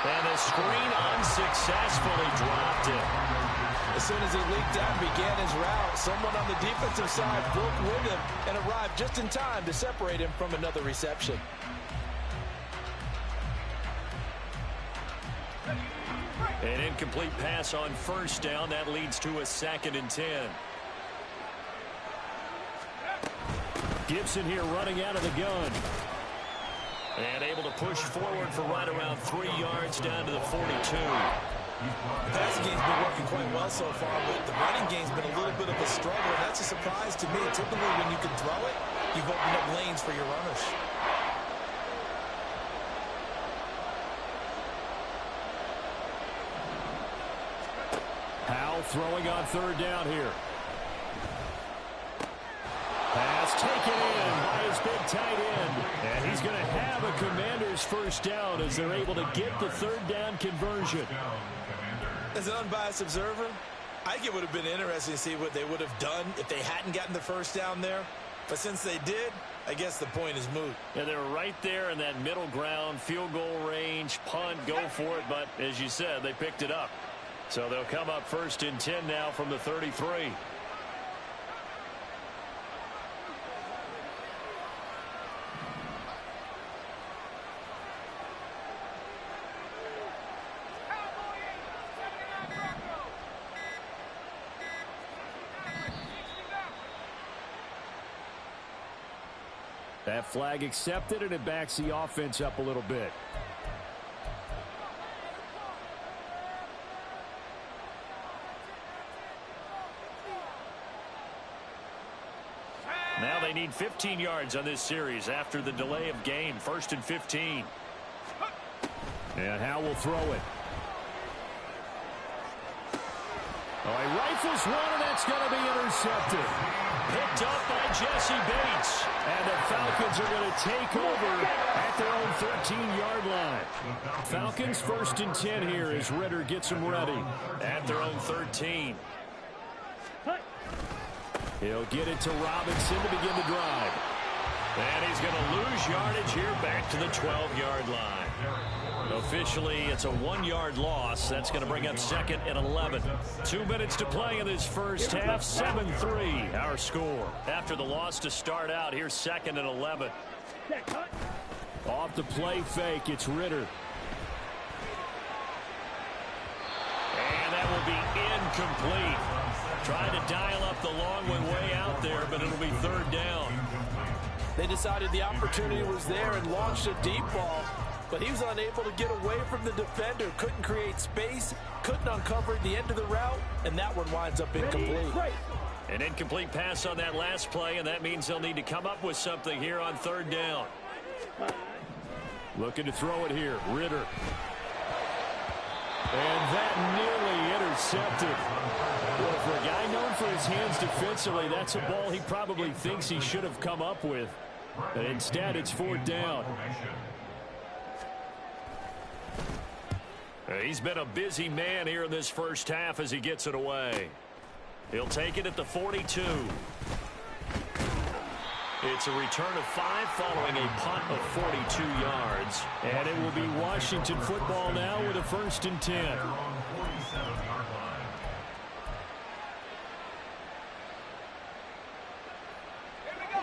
And the screen unsuccessfully dropped it.
As soon as he leaked out and began his route, someone on the defensive side broke with him and arrived just in time to separate him from another reception.
An incomplete pass on first down. That leads to a 2nd and 10. Gibson here running out of the gun. And able to push forward for right around 3 yards down to the 42.
The passing game's been working quite well so far, but the running game's been a little bit of a struggle, and that's a surprise to me. Typically, when you can throw it, you've opened up lanes for your runners.
Hal throwing on 3rd down here. Pass taken in by his big tight end. And he's going to have a Commander's first down as they're able to get the 3rd down conversion.
As an unbiased observer, I think it would have been interesting to see what they would have done if they hadn't gotten the first down there. But since they did, I guess the point is moot.
Yeah, they were right there in that middle ground, field goal range, punt, go for it. But as you said, they picked it up. So they'll come up 1st and 10 now from the 33. That flag accepted, and it backs the offense up a little bit. Now they need 15 yards on this series after the delay of game. 1st and 15. And Hal will throw it. Oh, he rifles one, and that's going to be intercepted. Picked up by Jesse Bates. And the Falcons are going to take over at their own 13-yard line. Falcons 1st and 10 here as Ritter gets them ready at their own 13. He'll get it to Robinson to begin the drive. And he's going to lose yardage here back to the 12-yard line. Officially, it's a 1-yard loss. That's going to bring up 2nd and 11. 2 minutes to play in this first half. 7-3, our score. After the loss to start out, here's 2nd and 11. Off the play fake, it's Ritter. And that will be incomplete. Trying to dial up the long one way out there, but it'll be 3rd down.
They decided the opportunity was there and launched a deep ball, but he was unable to get away from the defender. Couldn't create space, couldn't uncover the end of the route, and that one winds up incomplete.
An incomplete pass on that last play, and that means they'll need to come up with something here on 3rd down. Looking to throw it here, Ritter. And that nearly intercepted. Well, for a guy known for his hands defensively, that's a ball he probably thinks he should have come up with. But instead, it's 4th down. He's been a busy man here in this first half as he gets it away. He'll take it at the 42. It's a return of 5 following a punt of 42 yards. And it will be Washington football now with a 1st and 10.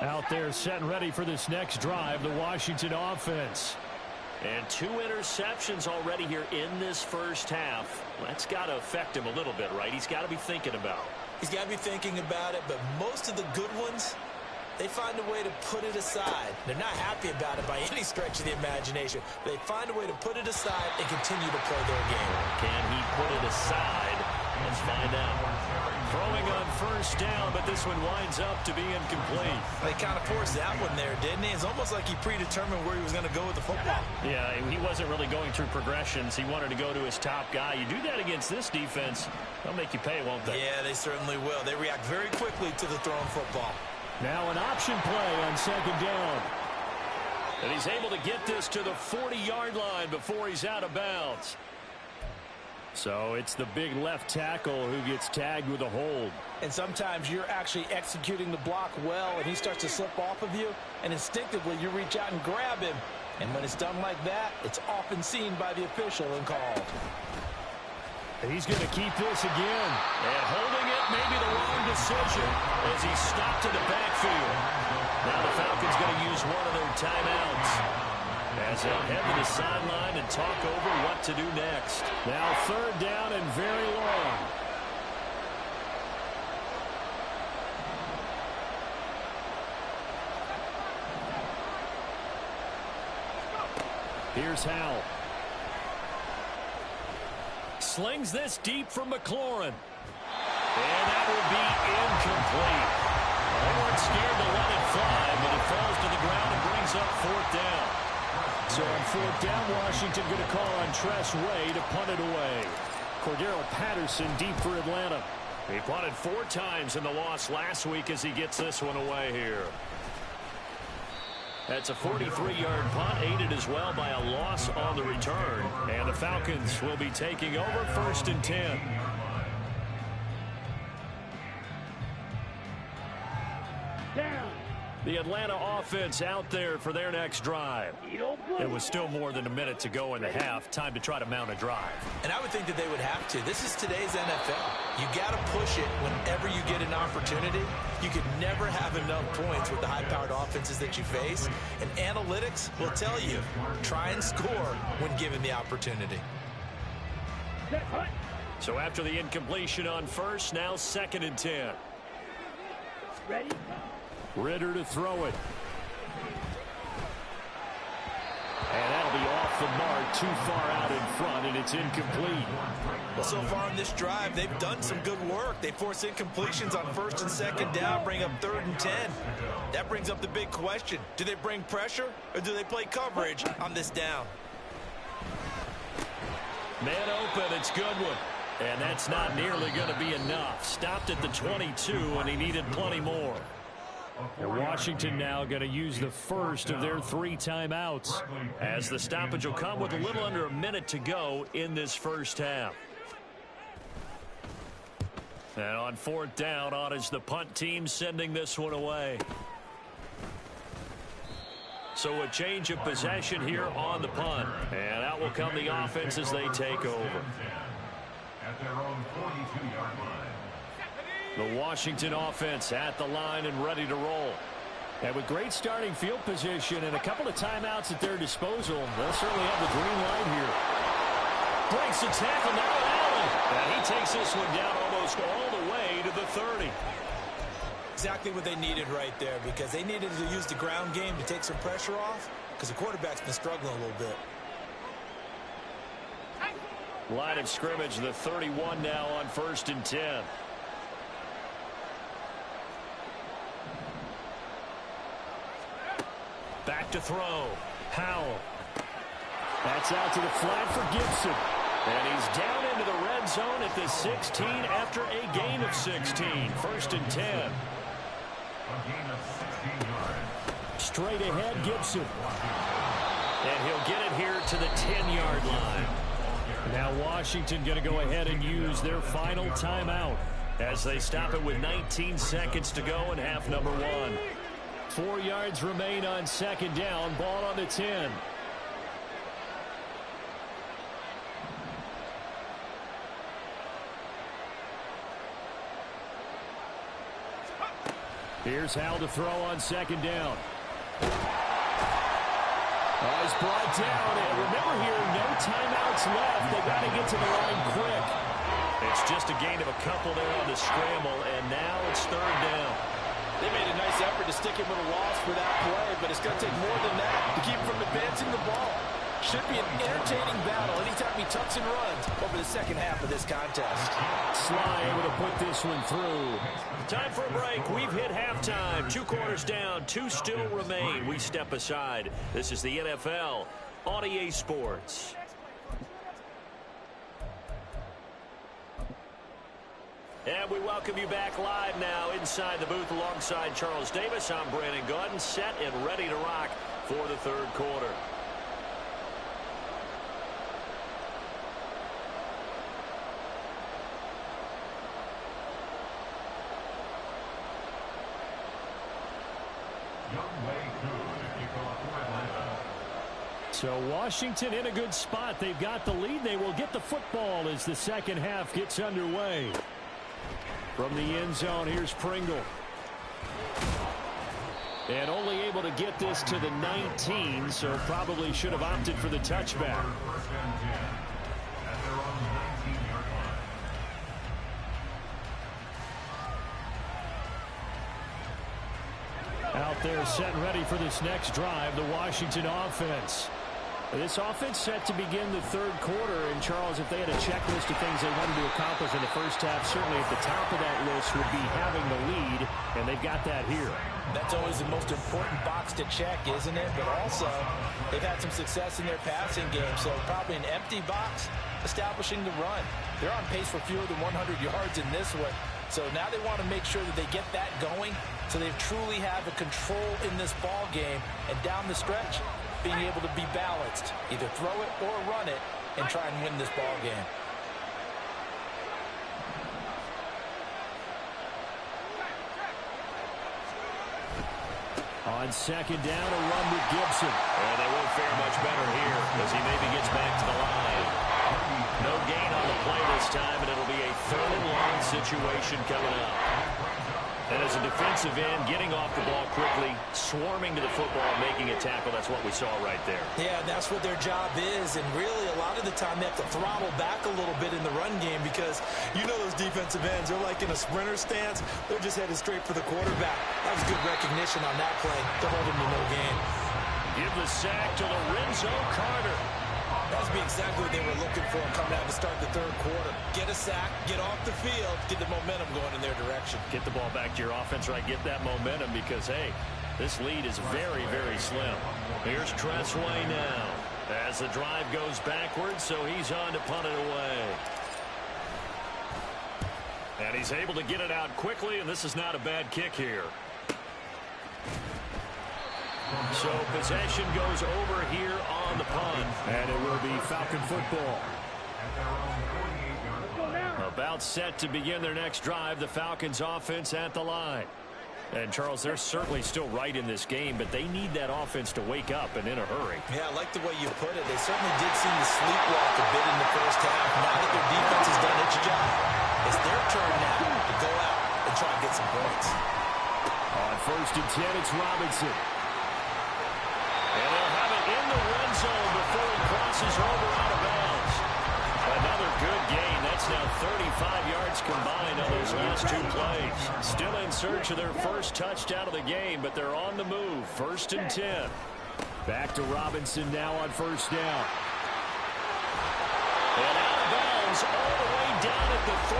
Out there set and ready for this next drive, the Washington offense. And 2 interceptions already here in this first half. That's got to affect him a little bit, right? He's got to be thinking about it.
He's got to be thinking about it, but most of the good ones, they find a way to put it aside. They're not happy about it by any stretch of the imagination. They find a way to put it aside and continue to play their game.
Can he put it aside? Let's find out. Throwing on first down, but this one winds up to be incomplete.
They kind of forced that one there, didn't he? It's almost like he predetermined where he was going to go with the football.
Yeah, he wasn't really going through progressions. He wanted to go to his top guy. You do that against this defense, they'll make you pay, won't they?
Yeah, they certainly will. They react very quickly to the thrown football.
Now an option play on second down. And he's able to get this to the 40-yard line before he's out of bounds. So it's the big left tackle who gets tagged with a hold.
And sometimes you're actually executing the block well, and he starts to slip off of you, and instinctively you reach out and grab him. And when it's done like that, it's often seen by the official and called.
And he's going to keep this again. And holding it may be the wrong decision as he's stopped in the backfield. Now the Falcons going to use one of their timeouts as they'll head to the sideline and talk over what to do next. Now third down and very long. Here's Howell. Slings this deep from McLaurin. And that will be incomplete. They weren't scared to let it fly, but it falls to the ground and brings up fourth down. So on fourth down, Washington going to call on Tress Way to punt it away. Cordero Patterson deep for Atlanta. He punted 4 times in the loss last week as he gets this one away here. That's a 43-yard punt, aided as well by a loss on the return. And the Falcons will be taking over first and 10.
Down.
The Atlanta offense out there for their next drive. It was still more than a minute to go in the half. Time to try to mount a drive.
And I would think that they would have to. This is today's NFL. You got to push it whenever you get an opportunity. You could never have enough points with the high-powered offenses that you face. And analytics will tell you, try and score when given the opportunity.
So after the incompletion on first, now second and 10.
Ready?
Ritter to throw it. And that'll be off the mark, too far out in front, and it's incomplete.
Well, so far on this drive, they've done some good work. They force incompletions on first and second down, bring up third and 10. That brings up the big question. Do they bring pressure, or do they play coverage on this down?
Man open, it's Goodwin. And that's not nearly going to be enough. Stopped at the 22, and he needed plenty more. And Washington now going to use the first of their 3 timeouts, as the stoppage will come with a little under a minute to go in this first half. And on fourth down, on is the punt team sending this one away. So a change of possession here on the punt. And out will come the offense as they take over.
At their own 42-yard line.
The Washington offense at the line and ready to roll. And with great starting field position and a couple of timeouts at their disposal, they'll certainly have the green light here. Breaks the tackle, now Allen. And he takes this one down almost all the way to the 30.
Exactly what they needed right there, because they needed to use the ground game to take some pressure off, because the quarterback's been struggling a little bit.
Line of scrimmage, the 31 now on first and 10. Back to throw. Howell. That's out to the flat for Gibson. And he's down into the red zone at the 16 after a gain of 16. First and 10.
A gain of 16 yards.
Straight ahead, Gibson. And he'll get it here to the 10-yard line. Now Washington going to go ahead and use their final timeout as they stop it with 19 seconds to go in half number 1. 4 yards remain on second down. Ball on the 10. Here's Howell to throw on second down. He's brought down, and remember here, no timeouts left. They got to get to the line quick. It's just a gain of a couple there on the scramble, and now it's third down.
They made a nice effort to stick him with a loss for that play, but it's going to take more than that to keep him from advancing the ball. Should be an entertaining battle anytime he tucks and runs over the second half of this contest.
Sly able to put this one through. Time for a break. We've hit halftime. 2 quarters down. 2 still remain. We step aside. This is the NFL on EA Sports. And we welcome you back live now inside the booth alongside Charles Davis. I'm Brandon Gaudin, set and ready to rock for the third quarter. So Washington in a good spot. They've got the lead. They will get the football as the second half gets underway. From the end zone, here's Pringle. And only able to get this to the 19, so probably should have opted for the touchback. Out there set and ready for this next drive, the Washington offense. This offense set to begin the third quarter. And, Charles, if they had a checklist of things they wanted to accomplish in the first half, certainly at the top of that list would be having the lead, and they've got that here.
That's always the most important box to check, isn't it? But also, they've had some success in their passing game, so probably an empty box establishing the run. They're on pace for fewer than 100 yards in this one. So now they want to make sure that they get that going so they truly have a control in this ball game, and down the stretch, being able to be balanced, either throw it or run it, and try and win this ball game.
On second down, a run with Gibson. And they won't fare much better here as he maybe gets back to the line. No gain on the play this time, and it'll be a third and long situation coming up. And as a defensive end, getting off the ball quickly, swarming to the football, making a tackle, that's what we saw right there.
Yeah, that's what their job is, and really a lot of the time they have to throttle back a little bit in the run game because you know those defensive ends, they're like in a sprinter stance. They're just headed straight for the quarterback. That was good recognition on that play to hold him to no gain.
Give the sack to Lorenzo Carter.
That would be exactly what they were looking for coming out to start the third quarter. Get a sack, get off the field, get the momentum going in their direction.
Get the ball back to your offense, right? Get that momentum because, hey, this lead is very, very slim. Here's Tressway now as the drive goes backwards, so he's on to punt it away. And he's able to get it out quickly, and this is not a bad kick here. So possession goes over here on the punt, and it will be Falcon football. About set to begin their next drive, the Falcons offense at the line. And, Charles, they're certainly still right in this game, but they need that offense to wake up and in a hurry.
Yeah, I like the way you put it. They certainly did seem to sleepwalk a bit in the first half. Now that their defense has done its job, it's their turn now to go out and try and get some points.
On 1st and 10, it's Robinson. And they'll have it in the red zone before he crosses over out of bounds. Another good gain. That's now 35 yards combined on those last 2 plays. Still in search of their first touchdown of the game, but they're on the move. 1st and 10. Back to Robinson now on 1st down. And out of bounds all the way down at the 3.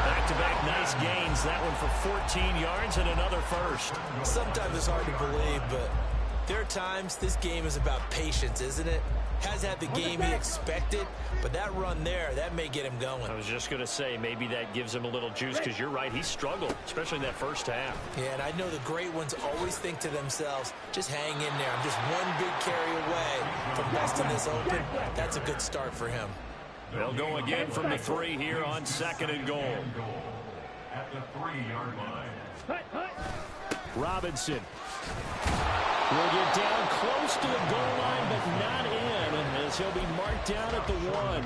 Back-to-back nice gains. That one for 14 yards and another first.
Sometimes it's hard to believe, but there are times this game is about patience, isn't it? Has had the game he expected, but that run there, that may get him going.
I was just going to say, maybe that gives him a little juice because you're right, he struggled, especially in that first half.
Yeah, and I know the great ones always think to themselves, just hang in there. I'm just one big carry away from busting this open. That's a good start for him.
They'll go again from the 3 here on 2nd and goal.
At the 3-yard line.
Robinson will get down close to the goal line, but not in, as he'll be marked down at the 1.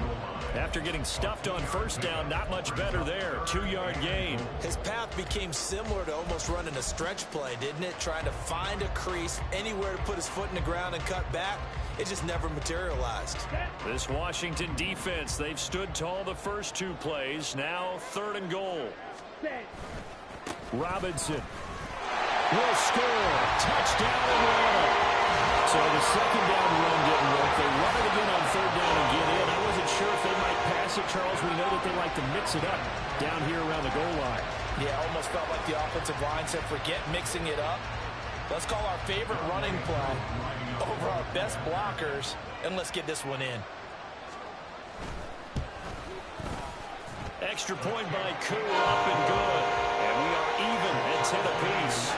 After getting stuffed on 1st down, not much better there. 2-yard gain.
His path became similar to almost running a stretch play, didn't it? Trying to find a crease, anywhere to put his foot in the ground and cut back. It just never materialized.
This Washington defense, they've stood tall the first 2 plays. Now 3rd and goal. Robinson will score. Touchdown Atlanta. So the second down run didn't work. They run it again on third down and get in. I wasn't sure if they might pass it, Charles. We know that they like to mix it up down here around the goal line.
Yeah, almost felt like the offensive line said, forget mixing it up. Let's call our favorite running play over our best blockers, and let's get this one in.
Extra point by Koo, up and good. And we are even at 10 apiece.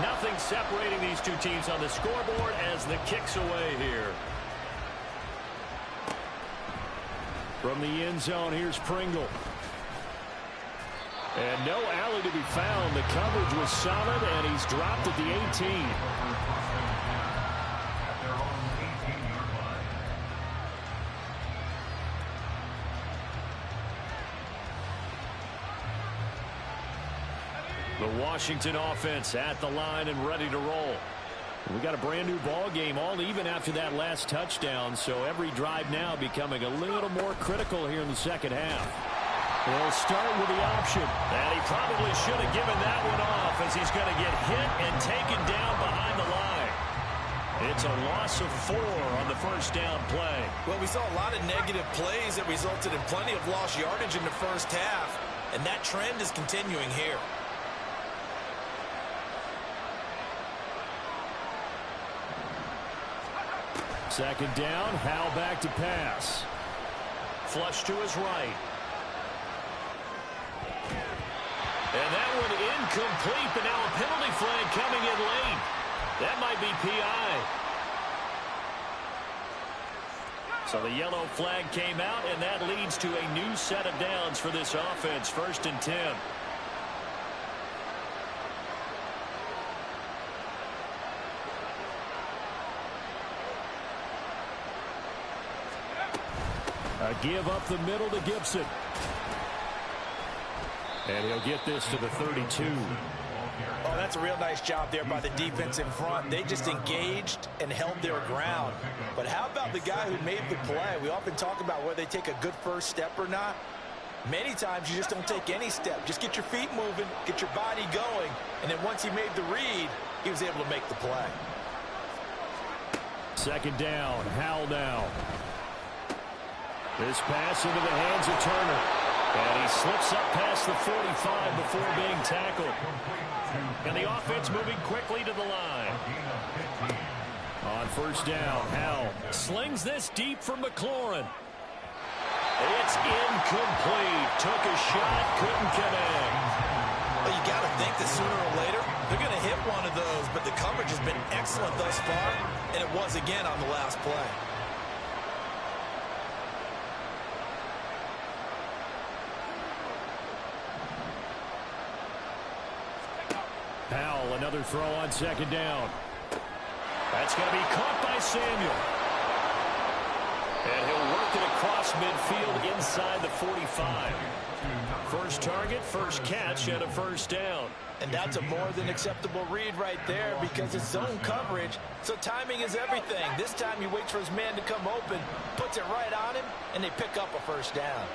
Nothing separating these two teams on the scoreboard as the kick's away here. From the end zone, here's Pringle. And no alley to be found. The coverage was solid, and he's dropped at the 18.
At their own 18-yard line.
The Washington offense at the line and ready to roll. We got a brand new ball game, all even after that last touchdown, so every drive now becoming a little more critical here in the second half. They'll start with the option. And he probably should have given that one off as he's going to get hit and taken down behind the line. It's a loss of 4 on the first down play.
Well, we saw a lot of negative plays that resulted in plenty of lost yardage in the first half, and that trend is continuing here.
Second down, Howell back to pass. Flush to his right. And that one incomplete, but now a penalty flag coming in late. That might be PI. So the yellow flag came out, and that leads to a new set of downs for this offense. 1st and 10. A give up the middle to Gibson. And he'll get this to the 32.
Oh, that's a real nice job there by the defense in front. They just engaged and held their ground. But how about the guy who made the play? We often talk about whether they take a good first step or not. Many times you just don't take any step. Just get your feet moving, get your body going, and then once he made the read, he was able to make the play.
Second down, Howell now. This pass into the hands of Turner. And he slips up past the 45 before being tackled. And the offense moving quickly to the line. On first down, Howell slings this deep for McLaurin. It's incomplete. Took a shot, couldn't connect.
Well, you got to think that sooner or later they're going to hit one of those, but the coverage has been excellent thus far, and it was again on the last play.
Howell, another throw on second down. That's going to be caught by Samuel. And he'll work it across midfield inside the 45. First target, first catch, and a first down.
And that's a more than acceptable read right there because it's zone coverage, so timing is everything. This time he waits for his man to come open, puts it right on him, and they pick up a first down.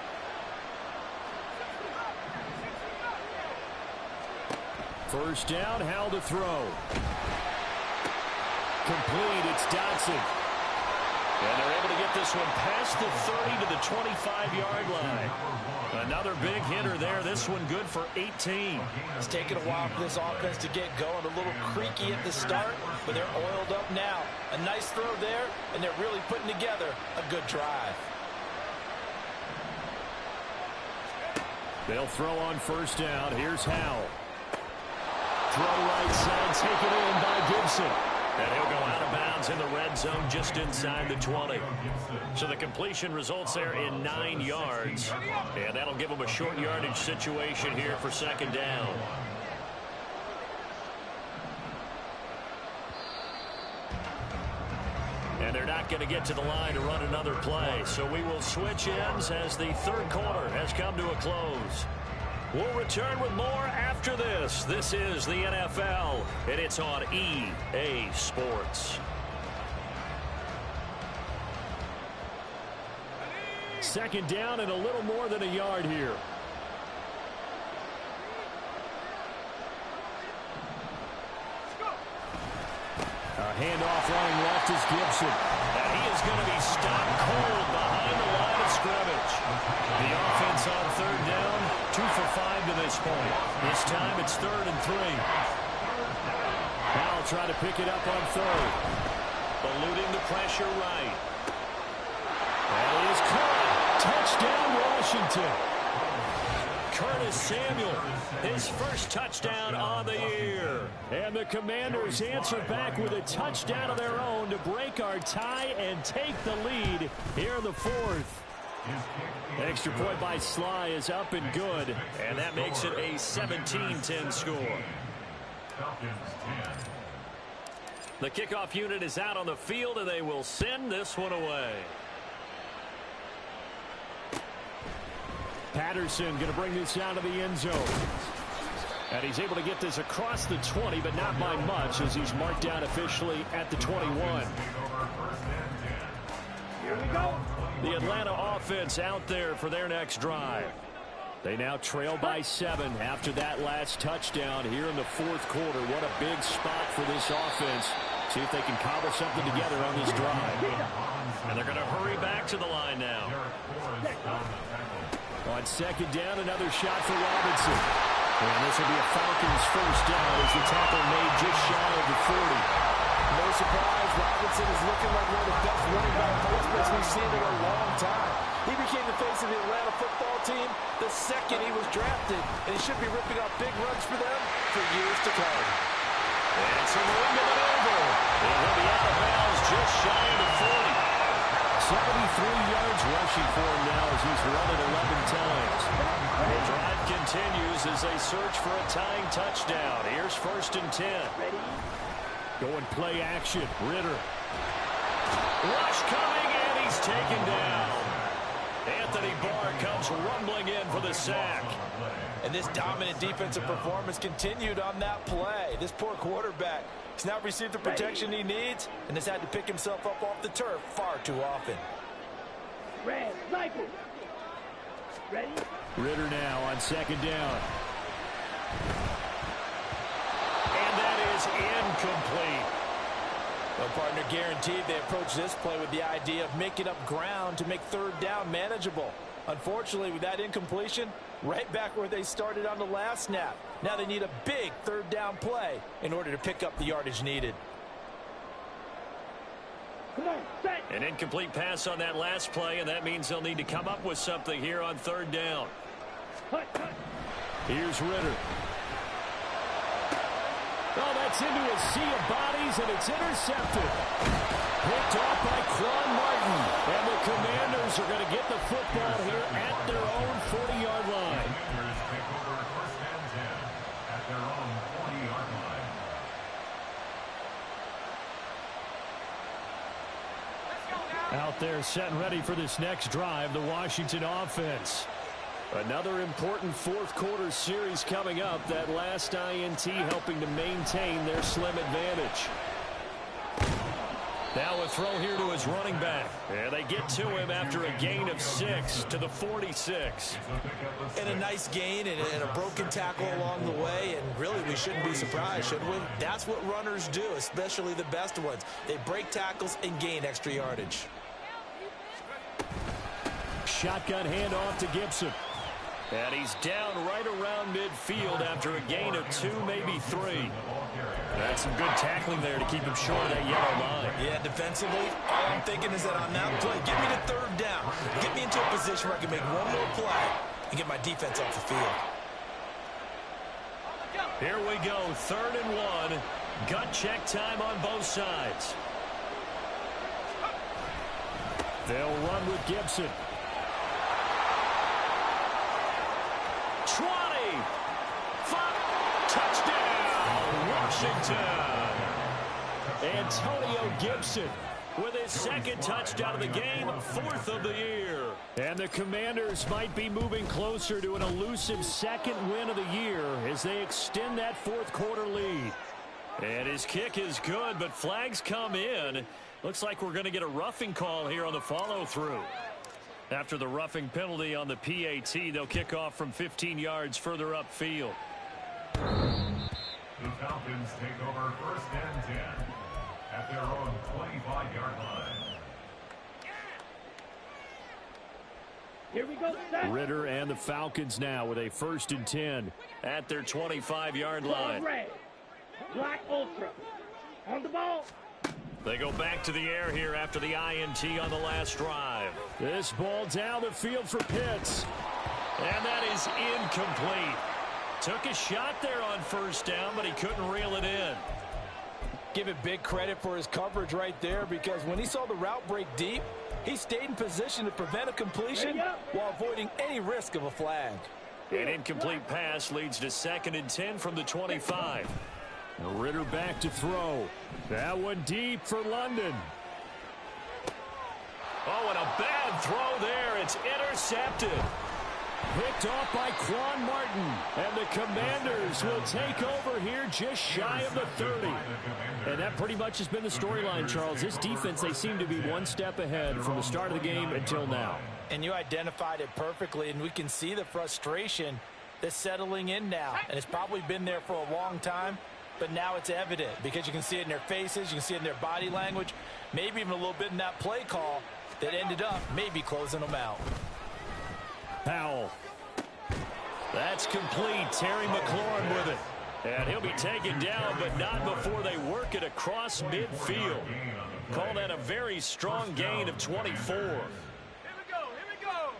First down, Howell to throw. Complete, it's Dotson. And they're able to get this one past the 30 to the 25-yard line. Another big hitter there. This one good for 18.
It's taken a while for this offense to get going. A little creaky at the start, but they're oiled up now. A nice throw there, and they're really putting together a good drive.
They'll throw on first down. Here's Howell. Throw right side, taken in by Gibson. And he'll go out of bounds in the red zone just inside the 20. So the completion results there in 9 yards. And that'll give them a short yardage situation here for second down. And they're not going to get to the line to run another play. So we will switch ends as the third quarter has come to a close. We'll return with more after this. This is the NFL, and it's on EA Sports. Second down and a little more than a yard here. Handoff running left is Gibson. And he is going to be stopped cold behind the line of scrimmage. The offense on third down, 2 for 5 to this point. This time it's 3rd and 3. Now try to pick it up on 3rd. Eluding the pressure right. And he is caught. Touchdown, Washington. Curtis Samuel, his first touchdown on the year. And the Commanders answer back with a touchdown of their own to break our tie and take the lead here in the 4th. Extra point by Sly is up and good, and that makes it a 17-10 score. The kickoff unit is out on the field, and they will send this one away. Patterson going to bring this out of the end zone. And he's able to get this across the 20, but not by much, as he's marked down officially at the 21.
Here we go.
The Atlanta offense out there for their next drive. They now trail by 7 after that last touchdown here in the 4th quarter. What a big spot for this offense. See if they can cobble something together on this drive. And they're going to hurry back to the line now. On 2nd down, another shot for Robinson. And this will be a Falcons first down as the tackle made just shy of the 40.
No surprise, Robinson is looking like one of the best running back prospects we've seen in a long time. He became the face of the Atlanta football team the second he was drafted, and he should be ripping off big runs for them for years to come.
And some room to maneuver. And he'll be out of bounds just shy of the 40. 73 yards rushing for him now as he's run it 11 times. The drive continues as they search for a tying touchdown. Here's 1st and 10. Going play action. Ritter. Rush coming, and he's taken down. Anthony Barr comes rumbling in for the sack.
And this dominant defensive performance continued on that play. This poor quarterback has not received the protection he needs and has had to pick himself up off the turf far too often.
Red, sniper. Ready?
Ritter now on 2nd down. And that is incomplete.
Well, partner, guaranteed they approach this play with the idea of making up ground to make 3rd down manageable. Unfortunately, with that incompletion, right back where they started on the last snap. Now they need a big 3rd down play in order to pick up the yardage needed.
Come on, set.
An incomplete pass on that last play, and that means they'll need to come up with something here on 3rd down.
Cut, cut.
Here's Ritter. Oh, that's into a sea of bodies, and it's intercepted. Picked off by Quan Martin. And the Commanders are going to get the football here at their own 40-yard line.
Commanders take over 1st and 10 at their own 40-yard line.
Out there set and ready for this next drive, the Washington offense. Another important 4th quarter series coming up. That last INT helping to maintain their slim advantage. Now a throw here to his running back. And they get to him after a gain of 6 to the 46.
And a nice gain and a broken tackle along the way. And really, we shouldn't be surprised, should we? That's what runners do, especially the best ones. They break tackles and gain extra yardage.
Shotgun handoff to Gibson. And he's down right around midfield after a gain of 2, maybe 3. That's some good tackling there to keep him short of that yellow line.
Yeah, defensively, all I'm thinking is that on that play, get me to 3rd down. Get me into a position where I can make one more play and get my defense off the field.
Here we go, 3rd and 1. Gut check time on both sides. They'll run with Gibson. 20. 5. Touchdown, Washington. Antonio Gibson with his 2nd touchdown of the game, 4th of the year. And the Commanders might be moving closer to an elusive 2nd win of the year as they extend that 4th quarter lead. And his kick is good, but flags come in. Looks like we're going to get a roughing call here on the follow-through. After the roughing penalty on the PAT, they'll kick off from 15 yards further upfield.
The Falcons take over 1st and 10 at at their own 25-yard line.
Here we go, set.
Ritter and the Falcons now with a 1st and 10 at their 25-yard line.
Red. Black Ultra. On the ball.
They go back to the air here after the INT on the last drive. This ball down the field for Pitts. And that is incomplete. Took a shot there on 1st down, but he couldn't reel it in.
Give it big credit for his coverage right there, because when he saw the route break deep, he stayed in position to prevent a completion while avoiding any risk of a flag.
An incomplete pass leads to 2nd and 10 from the 25. Ritter back to throw. That one deep for London. Oh, and a bad throw there. It's intercepted. Picked off by Quan Martin. And the Commanders will take over here just shy of the 30. And that pretty much has been the storyline, Charles. This defense, they seem to be one step ahead from the start of the game until now.
And you identified it perfectly, and we can see the frustration that's settling in now. And it's probably been there for a long time, but now it's evident because you can see it in their faces, you can see it in their body language, maybe even a little bit in that play call that ended up maybe closing them out.
Powell. That's complete. Terry McLaurin with it. And he'll be taken down, but not before they work it across midfield. Call that a very strong gain of 24.
Here we go. Here we go.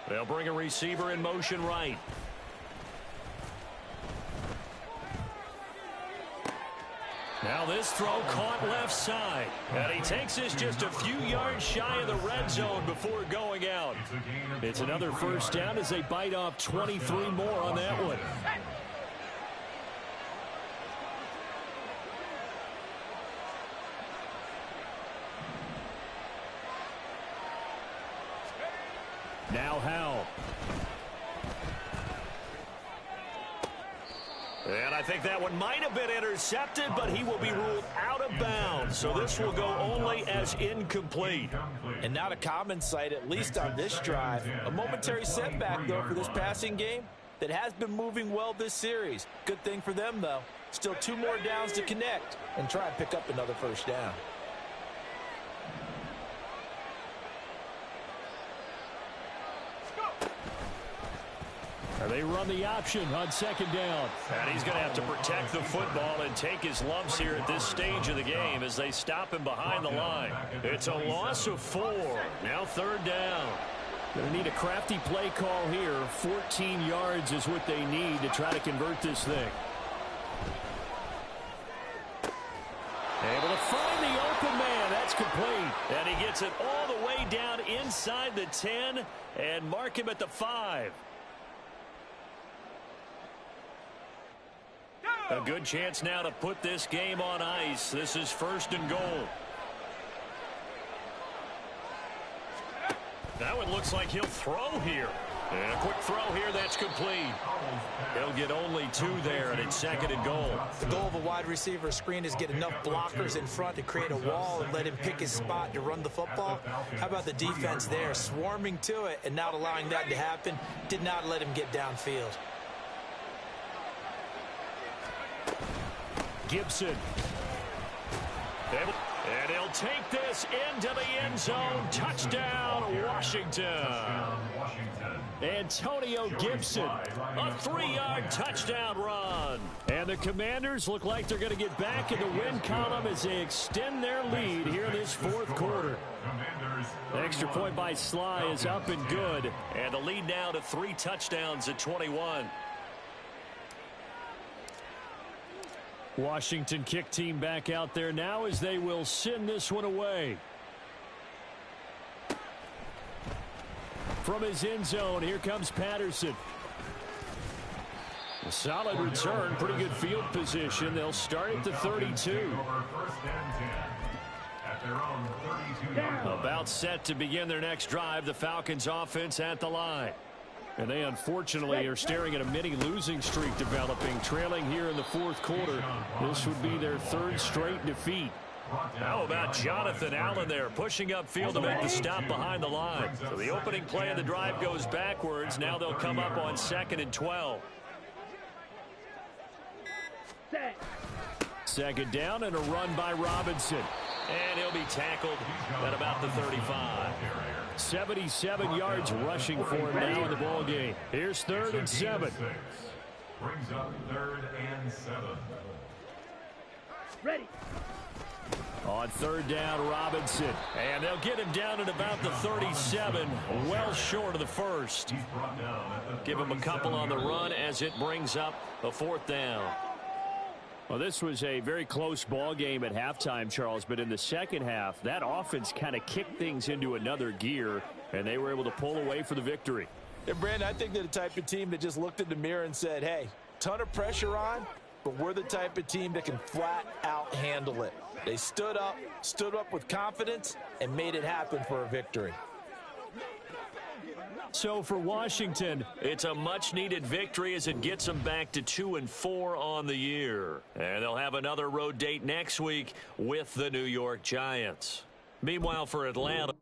They'll bring a receiver in motion right. Now this throw caught left side. And he takes this just a few yards shy of the red zone before going out. It's another 1st down as they bite off 23 more on that one. Now Howell. And I think that one might have been intercepted, but he will be ruled out of bounds. So this will go only as incomplete.
And not a common sight, at least on this drive. A momentary setback, though, for this passing game that has been moving well this series. Good thing for them, though. Still 2 more downs to connect and try and pick up another 1st down.
They run the option on 2nd down. And he's going to have to protect the football and take his lumps here at this stage of the game as they stop him behind the line. It's a loss of 4. Now 3rd down. Going to need a crafty play call here. 14 yards is what they need to try to convert this thing. Able to find the open man. That's complete. And he gets it all the way down inside the 10 and mark him at the 5. A good chance now to put this game on ice. This is 1st and goal. Now it looks like he'll throw here. And a quick throw here, that's complete. He'll get only 2 there, and it's 2nd and goal.
The goal of a wide receiver screen is get enough blockers in front to create a wall and let him pick his spot to run the football. How about the defense there, swarming to it and not allowing that to happen? Did not let him get downfield. Gibson.
And he'll take this into the end zone. Touchdown, Washington. Antonio Gibson, a 3-yard touchdown run. And the Commanders look like they're going to get back in the win column as they extend their lead here in this 4th quarter. Extra point by Sly is up and good. And the lead now to 3 touchdowns at 21. Washington kick team back out there now as they will send this one away. From his end zone, here comes Patterson. A solid return, pretty good field position. They'll start at the 32. About set to begin their next drive. The Falcons offense at the line. And they unfortunately are staring at a mini losing streak developing, trailing here in the 4th quarter. This would be their 3rd straight defeat. How about Jonathan Allen there, pushing upfield to make the stop behind the line. So the opening play of the drive goes backwards. Now they'll come up on 2nd and 12.
Set.
Second down and a run by Robinson. And he'll be tackled at about the 35. 77 yards rushing for him now in the ball game. Here's 3rd and 7.
Brings up 3rd and 7.
Ready.
On 3rd down, Robinson. And they'll get him down at about the 37, well short of the first.
He's brought down at the
Give him a couple on the run as it brings up a 4th down. Well, this was a very close ball game at halftime, Charles, but in the second half, that offense kind of kicked things into another gear, and they were able to pull away for the victory.
And, Brandon, I think they're the type of team that just looked in the mirror and said, hey, ton of pressure on, but we're the type of team that can flat out handle it. They stood up with confidence, and made it happen for a victory.
So for Washington, it's a much-needed victory as it gets them back to 2-4 on the year. And they'll have another road date next week with the New York Giants. Meanwhile, for Atlanta.